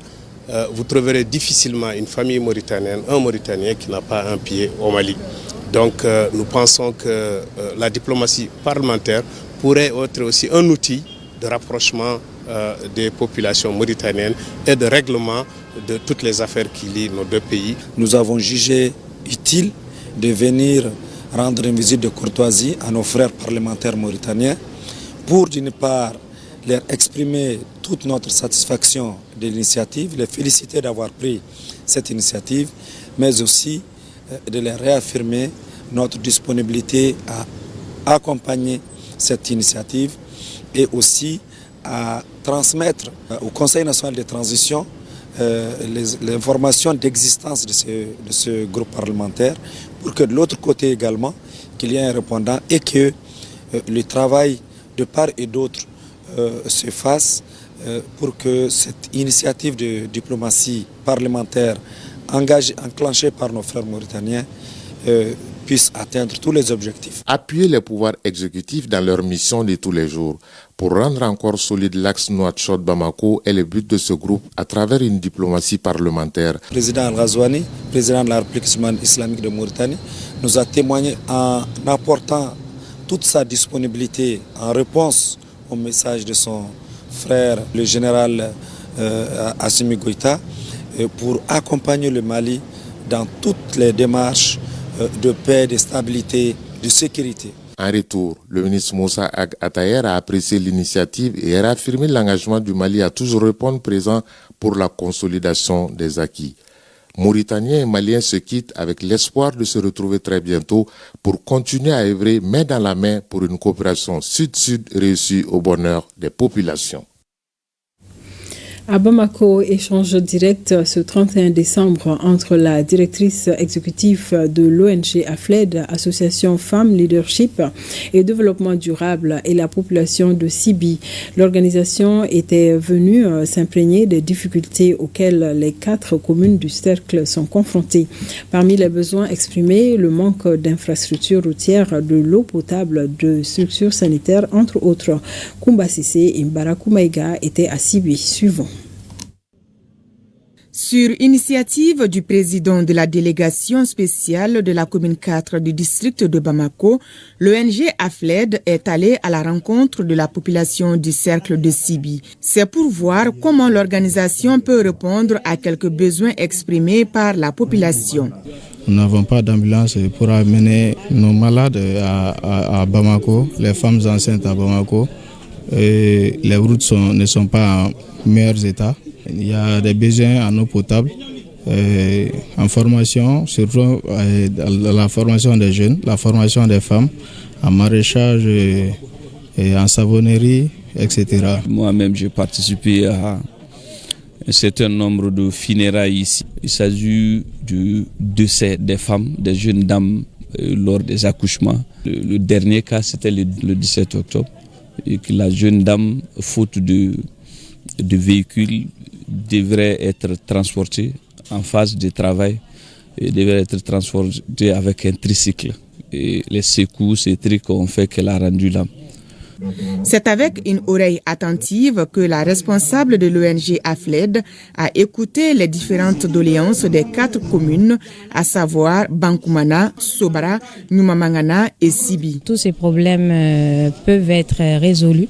Vous trouverez difficilement une famille mauritanienne, un Mauritanien qui n'a pas un pied au Mali. Donc nous pensons que la diplomatie parlementaire pourrait être aussi un outil de rapprochement des populations mauritaniennes et de règlement de toutes les affaires qui lient nos deux pays. Nous avons jugé utile de venir rendre une visite de courtoisie à nos frères parlementaires mauritaniens pour d'une part leur exprimer toute notre satisfaction de l'initiative, les féliciter d'avoir pris cette initiative, mais aussi de les réaffirmer notre disponibilité à accompagner cette initiative et aussi à transmettre au Conseil national de transition l'information d'existence de ce groupe parlementaire pour que de l'autre côté également, qu'il y ait un répondant et que le travail de part et d'autre se fasse pour que cette initiative de diplomatie parlementaire enclenchée par nos frères mauritaniens puisse atteindre tous les objectifs. Appuyer les pouvoirs exécutifs dans leur mission de tous les jours pour rendre encore solide l'axe Nouakchott-Bamako est le but de ce groupe à travers une diplomatie parlementaire. Le président Al-Ghazouani, président de la République islamique de Mauritanie, nous a témoigné en apportant toute sa disponibilité en réponse au message de son frère, le général Assimi Goïta, pour accompagner le Mali dans toutes les démarches de paix, de stabilité, de sécurité. En retour, le ministre Moussa Ag Atayer a apprécié l'initiative et a réaffirmé l'engagement du Mali à toujours répondre présent pour la consolidation des acquis. Mauritaniens et Maliens se quittent avec l'espoir de se retrouver très bientôt pour continuer à œuvrer main dans la main pour une coopération sud-sud réussie au bonheur des populations. À Bamako, échange direct ce 31 décembre entre la directrice exécutive de l'ONG AFLED, Association Femmes Leadership et Développement Durable, et la population de Sibi. L'organisation était venue s'imprégner des difficultés auxquelles les 4 communes du cercle sont confrontées. Parmi les besoins exprimés, le manque d'infrastructures routières, de l'eau potable, de structures sanitaires, entre autres. Koumba Sissé et Mbarakou Maïga étaient à Sibi. Suivons. Sur initiative du président de la délégation spéciale de la commune 4 du district de Bamako, l'ONG AFLED est allée à la rencontre de la population du cercle de Sibi. C'est pour voir comment l'organisation peut répondre à quelques besoins exprimés par la population. Nous n'avons pas d'ambulance pour amener nos malades à Bamako, les femmes enceintes à Bamako. Et les routes ne sont pas en meilleur état. Il y a des besoins en eau potable, en formation, surtout la formation des jeunes, la formation des femmes, en maraîchage et en savonnerie, etc. Moi-même, j'ai participé à un certain nombre de funérailles ici. Il s'agit du décès des femmes, des jeunes dames lors des accouchements. Le dernier cas, c'était le 17 octobre, et que la jeune dame, faute de véhicule, devrait être transportée en phase de travail et devrait être transportée avec un tricycle. Et les secousses et trucs ont fait qu'elle a rendu l'âme. C'est avec une oreille attentive que la responsable de l'ONG AFLED a écouté les différentes doléances des 4 communes, à savoir Bankoumana, Sobara, Numamangana et Sibi. Tous ces problèmes peuvent être résolus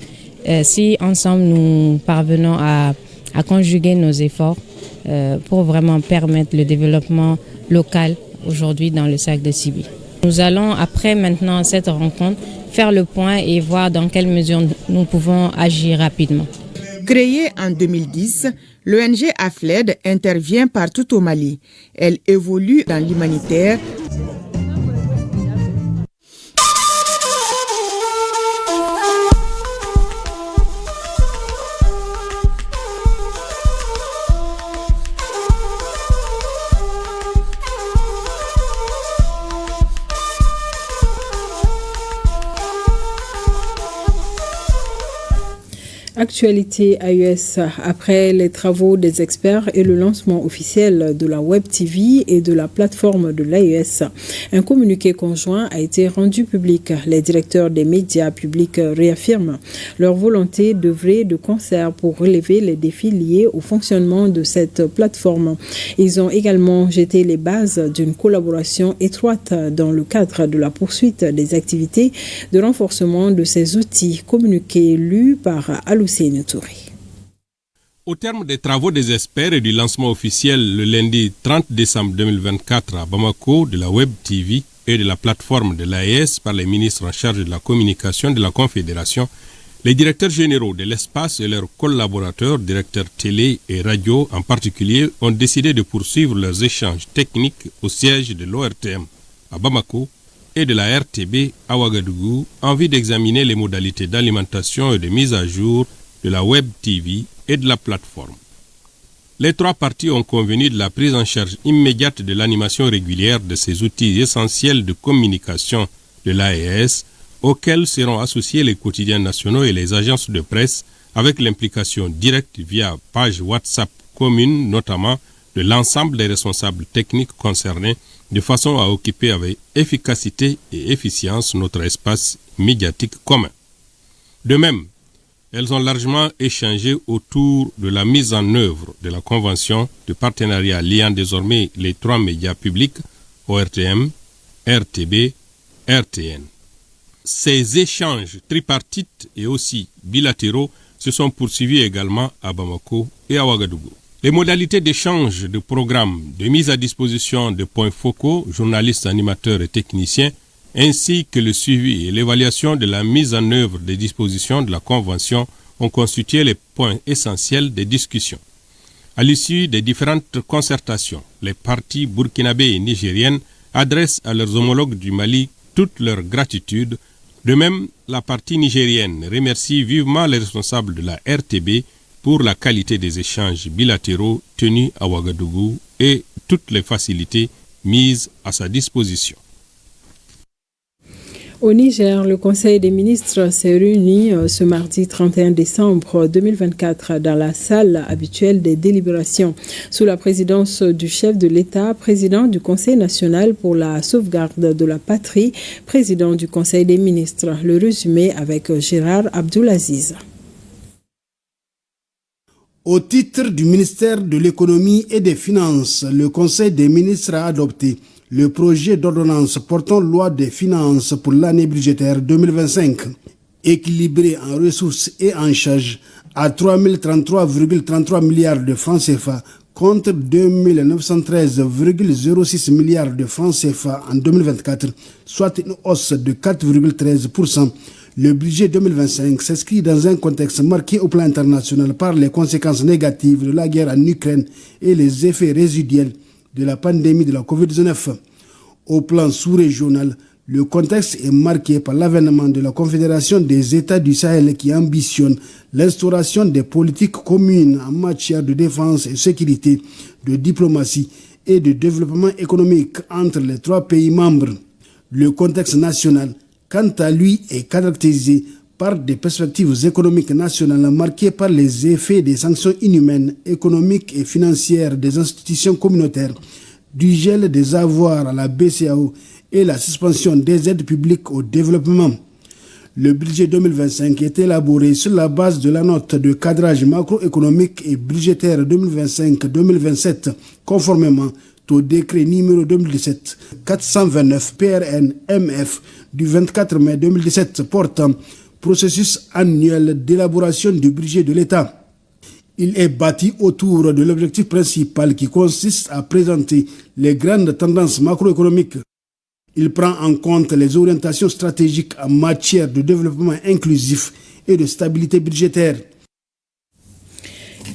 si ensemble nous parvenons à conjuguer nos efforts pour vraiment permettre le développement local aujourd'hui dans le sac de Sibi. Nous allons, après maintenant cette rencontre, faire le point et voir dans quelle mesure nous pouvons agir rapidement. Créée en 2010, l'ONG AFLED intervient partout au Mali. Elle évolue dans l'humanitaire. Actualité AES, après les travaux des experts et le lancement officiel de la Web TV et de la plateforme de l'AES, un communiqué conjoint a été rendu public. Les directeurs des médias publics réaffirment leur volonté d'œuvrer de concert pour relever les défis liés au fonctionnement de cette plateforme. Ils ont également jeté les bases d'une collaboration étroite dans le cadre de la poursuite des activités de renforcement de ces outils. Communiqué lu par Aloussine Touré. Au terme des travaux des experts et du lancement officiel le lundi 30 décembre 2024 à Bamako de la Web TV et de la plateforme de l'AES par les ministres en charge de la communication de la Confédération, les directeurs généraux de l'espace et leurs collaborateurs, directeurs télé et radio en particulier, ont décidé de poursuivre leurs échanges techniques au siège de l'ORTM à Bamako et de la RTB à Ouagadougou en vue d'examiner les modalités d'alimentation et de mise à jour de la Web TV et de la plateforme. Les 3 parties ont convenu de la prise en charge immédiate de l'animation régulière de ces outils essentiels de communication de l'AES, auxquels seront associés les quotidiens nationaux et les agences de presse, avec l'implication directe via page WhatsApp commune, notamment de l'ensemble des responsables techniques concernés, de façon à occuper avec efficacité et efficience notre espace médiatique commun. De même, elles ont largement échangé autour de la mise en œuvre de la convention de partenariat liant désormais les 3 médias publics, ORTM, RTB, RTN. Ces échanges tripartites et aussi bilatéraux se sont poursuivis également à Bamako et à Ouagadougou. Les modalités d'échange de programmes, de mise à disposition de points focaux, journalistes, animateurs et techniciens, ainsi que le suivi et l'évaluation de la mise en œuvre des dispositions de la Convention ont constitué les points essentiels des discussions. À l'issue des différentes concertations, les parties burkinabées et nigériennes adressent à leurs homologues du Mali toute leur gratitude. De même, la partie nigérienne remercie vivement les responsables de la RTB pour la qualité des échanges bilatéraux tenus à Ouagadougou et toutes les facilités mises à sa disposition. Au Niger, le Conseil des ministres s'est réuni ce mardi 31 décembre 2024 dans la salle habituelle des délibérations sous la présidence du chef de l'État, président du Conseil national pour la sauvegarde de la patrie, président du Conseil des ministres. Le résumé avec Gérard Abdoulaziz. Au titre du ministère de l'économie et des finances, le Conseil des ministres a adopté le projet d'ordonnance portant loi des finances pour l'année budgétaire 2025, équilibré en ressources et en charges à 3033,33 milliards de francs CFA contre 2913,06 milliards de francs CFA en 2024, soit une hausse de 4,13%. Le budget 2025 s'inscrit dans un contexte marqué au plan international par les conséquences négatives de la guerre en Ukraine et les effets résiduels de la pandémie de la COVID-19. Au plan sous-régional, le contexte est marqué par l'avènement de la Confédération des États du Sahel qui ambitionne l'instauration des politiques communes en matière de défense et sécurité, de diplomatie et de développement économique entre les 3 pays membres. Le contexte national, quant à lui, est caractérisé par des perspectives économiques nationales marquées par les effets des sanctions inhumaines, économiques et financières des institutions communautaires, du gel des avoirs à la BCEAO et la suspension des aides publiques au développement. Le budget 2025 est élaboré sur la base de la note de cadrage macroéconomique et budgétaire 2025-2027, conformément au décret numéro 2017-429 PRN-MF du 24 mai 2017 portant processus annuel d'élaboration du budget de l'État. Il est bâti autour de l'objectif principal qui consiste à présenter les grandes tendances macroéconomiques. Il prend en compte les orientations stratégiques en matière de développement inclusif et de stabilité budgétaire.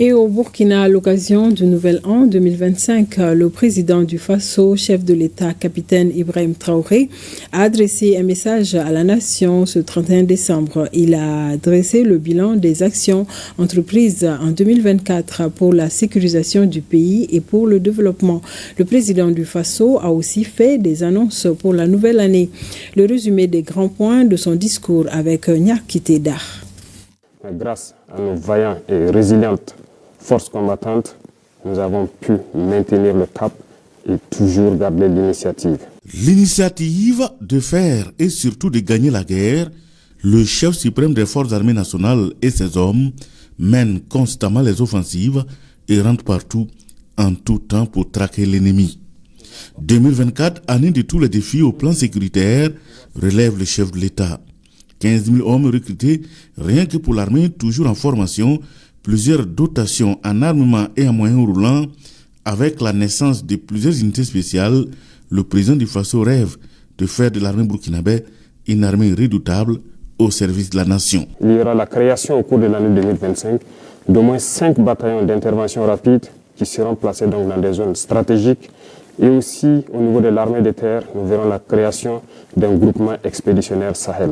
Et au Burkina, à l'occasion du nouvel an 2025, le président du Faso, chef de l'État, capitaine Ibrahim Traoré, a adressé un message à la nation ce 31 décembre. Il a dressé le bilan des actions entreprises en 2024 pour la sécurisation du pays et pour le développement. Le président du Faso a aussi fait des annonces pour la nouvelle année. Le résumé des grands points de son discours avec Nyakite Dar. Grâce à nos vaillants et résilientes forces combattantes, nous avons pu maintenir le cap et toujours garder l'initiative. L'initiative de faire et surtout de gagner la guerre, le chef suprême des forces armées nationales et ses hommes mènent constamment les offensives et rentrent partout en tout temps pour traquer l'ennemi. 2024, année de tous les défis au plan sécuritaire, relève le chef de l'État. 15 000 hommes recrutés rien que pour l'armée, toujours en formation, plusieurs dotations en armement et en moyens roulants. Avec la naissance de plusieurs unités spéciales, le président du Faso rêve de faire de l'armée burkinabé une armée redoutable au service de la nation. Il y aura la création au cours de l'année 2025 d'au moins 5 bataillons d'intervention rapide qui seront placés donc dans des zones stratégiques. Et aussi, au niveau de l'armée de terre, nous verrons la création d'un groupement expéditionnaire Sahel.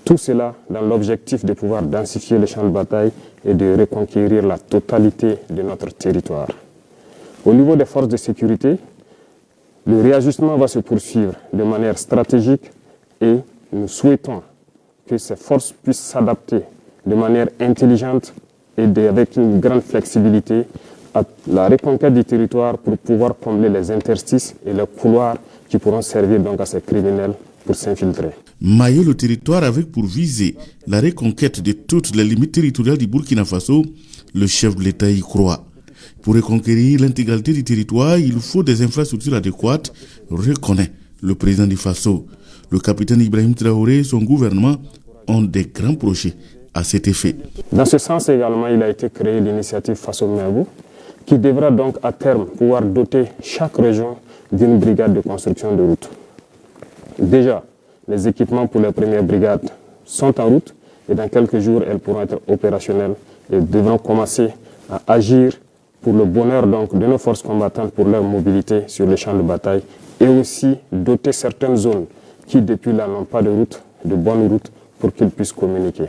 Tout cela dans l'objectif de pouvoir densifier les champs de bataille et de reconquérir la totalité de notre territoire. Au niveau des forces de sécurité, le réajustement va se poursuivre de manière stratégique et nous souhaitons que ces forces puissent s'adapter de manière intelligente et avec une grande flexibilité à la reconquête du territoire pour pouvoir combler les interstices et les couloirs qui pourront servir donc à ces criminels pour s'infiltrer. Mailler le territoire avec pour viser la reconquête de toutes les limites territoriales du Burkina Faso, le chef de l'État y croit. Pour reconquérir l'intégralité du territoire, il faut des infrastructures adéquates, reconnaît le président du Faso. Le capitaine Ibrahim Traoré et son gouvernement ont des grands projets à cet effet. Dans ce sens également, il a été créé l'initiative Faso Mergou, qui devra donc à terme pouvoir doter chaque région d'une brigade de construction de routes. Déjà, les équipements pour les premières brigades sont en route et dans quelques jours, elles pourront être opérationnelles et devront commencer à agir pour le bonheur donc de nos forces combattantes pour leur mobilité sur les champs de bataille et aussi doter certaines zones qui depuis là n'ont pas de route, de bonne route pour qu'ils puissent communiquer.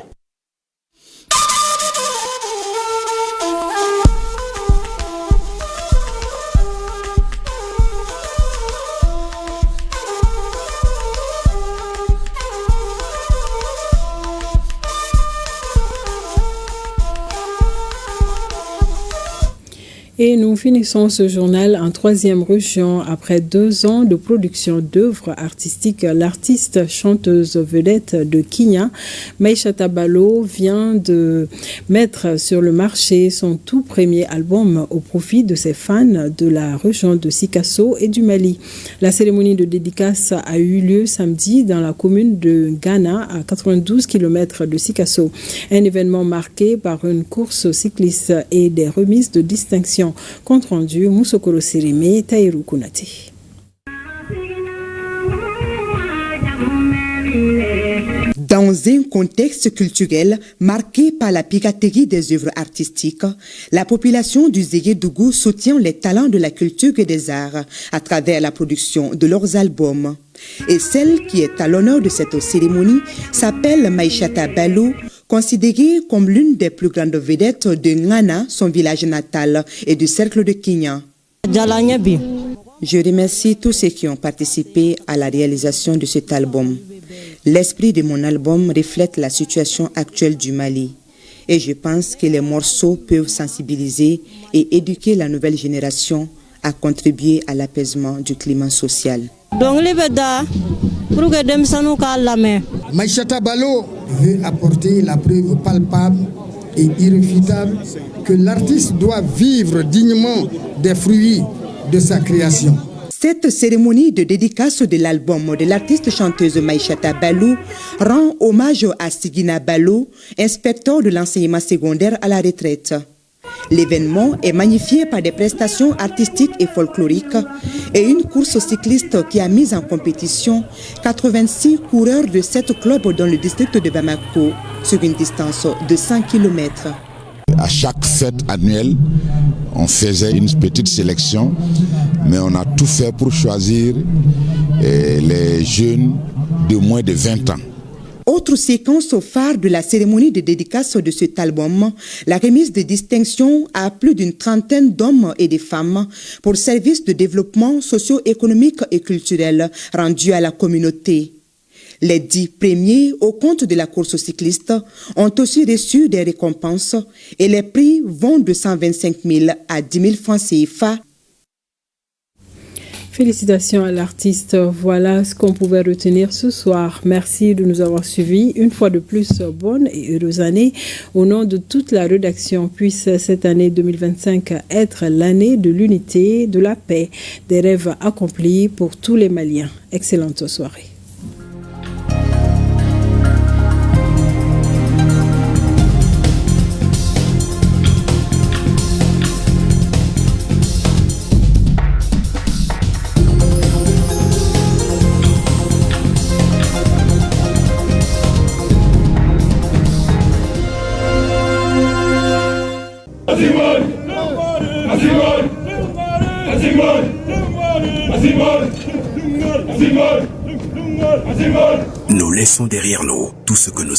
Et nous finissons ce journal en 3e région. Après 2 ans de production d'œuvres artistiques, l'artiste chanteuse vedette de Kenya, Maïchata Ballo, vient de mettre sur le marché son tout premier album au profit de ses fans de la région de Sikasso et du Mali. La cérémonie de dédicace a eu lieu samedi dans la commune de Ghana, à 92 km de Sikasso. Un événement marqué par une course cycliste et des remises de distinction. Compte rendu, Moussokoro Sirime, Taïrou Kounate. Dans un contexte culturel marqué par la piraterie des œuvres artistiques, la population du Zéguédougou soutient les talents de la culture et des arts à travers la production de leurs albums. Et celle qui est à l'honneur de cette cérémonie s'appelle Maïchata Ballo, considérée comme l'une des plus grandes vedettes de Ngana, son village natal, et du cercle de Kenya. Je remercie tous ceux qui ont participé à la réalisation de cet album. L'esprit de mon album reflète la situation actuelle du Mali. Et je pense que les morceaux peuvent sensibiliser et éduquer la nouvelle génération à contribuer à l'apaisement du climat social. Maïchata Balo veut apporter la preuve palpable et irréfutable que l'artiste doit vivre dignement des fruits de sa création. Cette cérémonie de dédicace de l'album de l'artiste chanteuse Maïchata Balou rend hommage à Sigina Balou, inspecteur de l'enseignement secondaire à la retraite. L'événement est magnifié par des prestations artistiques et folkloriques et une course cycliste qui a mis en compétition 86 coureurs de 7 clubs dans le district de Bamako sur une distance de 100 km. À chaque fête annuelle, on faisait une petite sélection, mais on a tout fait pour choisir les jeunes de moins de 20 ans. Autre séquence phare de la cérémonie de dédicace de cet album, la remise de distinctions à plus d'une trentaine d'hommes et de femmes pour services de développement socio-économique et culturel rendus à la communauté. Les 10 premiers au compte de la course cycliste ont aussi reçu des récompenses et les prix vont de 125 000 à 10 000 francs CFA. Félicitations à l'artiste. Voilà ce qu'on pouvait retenir ce soir. Merci de nous avoir suivis. Une fois de plus, bonne et heureuse année. Au nom de toute la rédaction, puisse cette année 2025 être l'année de l'unité, de la paix, des rêves accomplis pour tous les Maliens. Excellente soirée. Nous laissons derrière nous tout ce que nous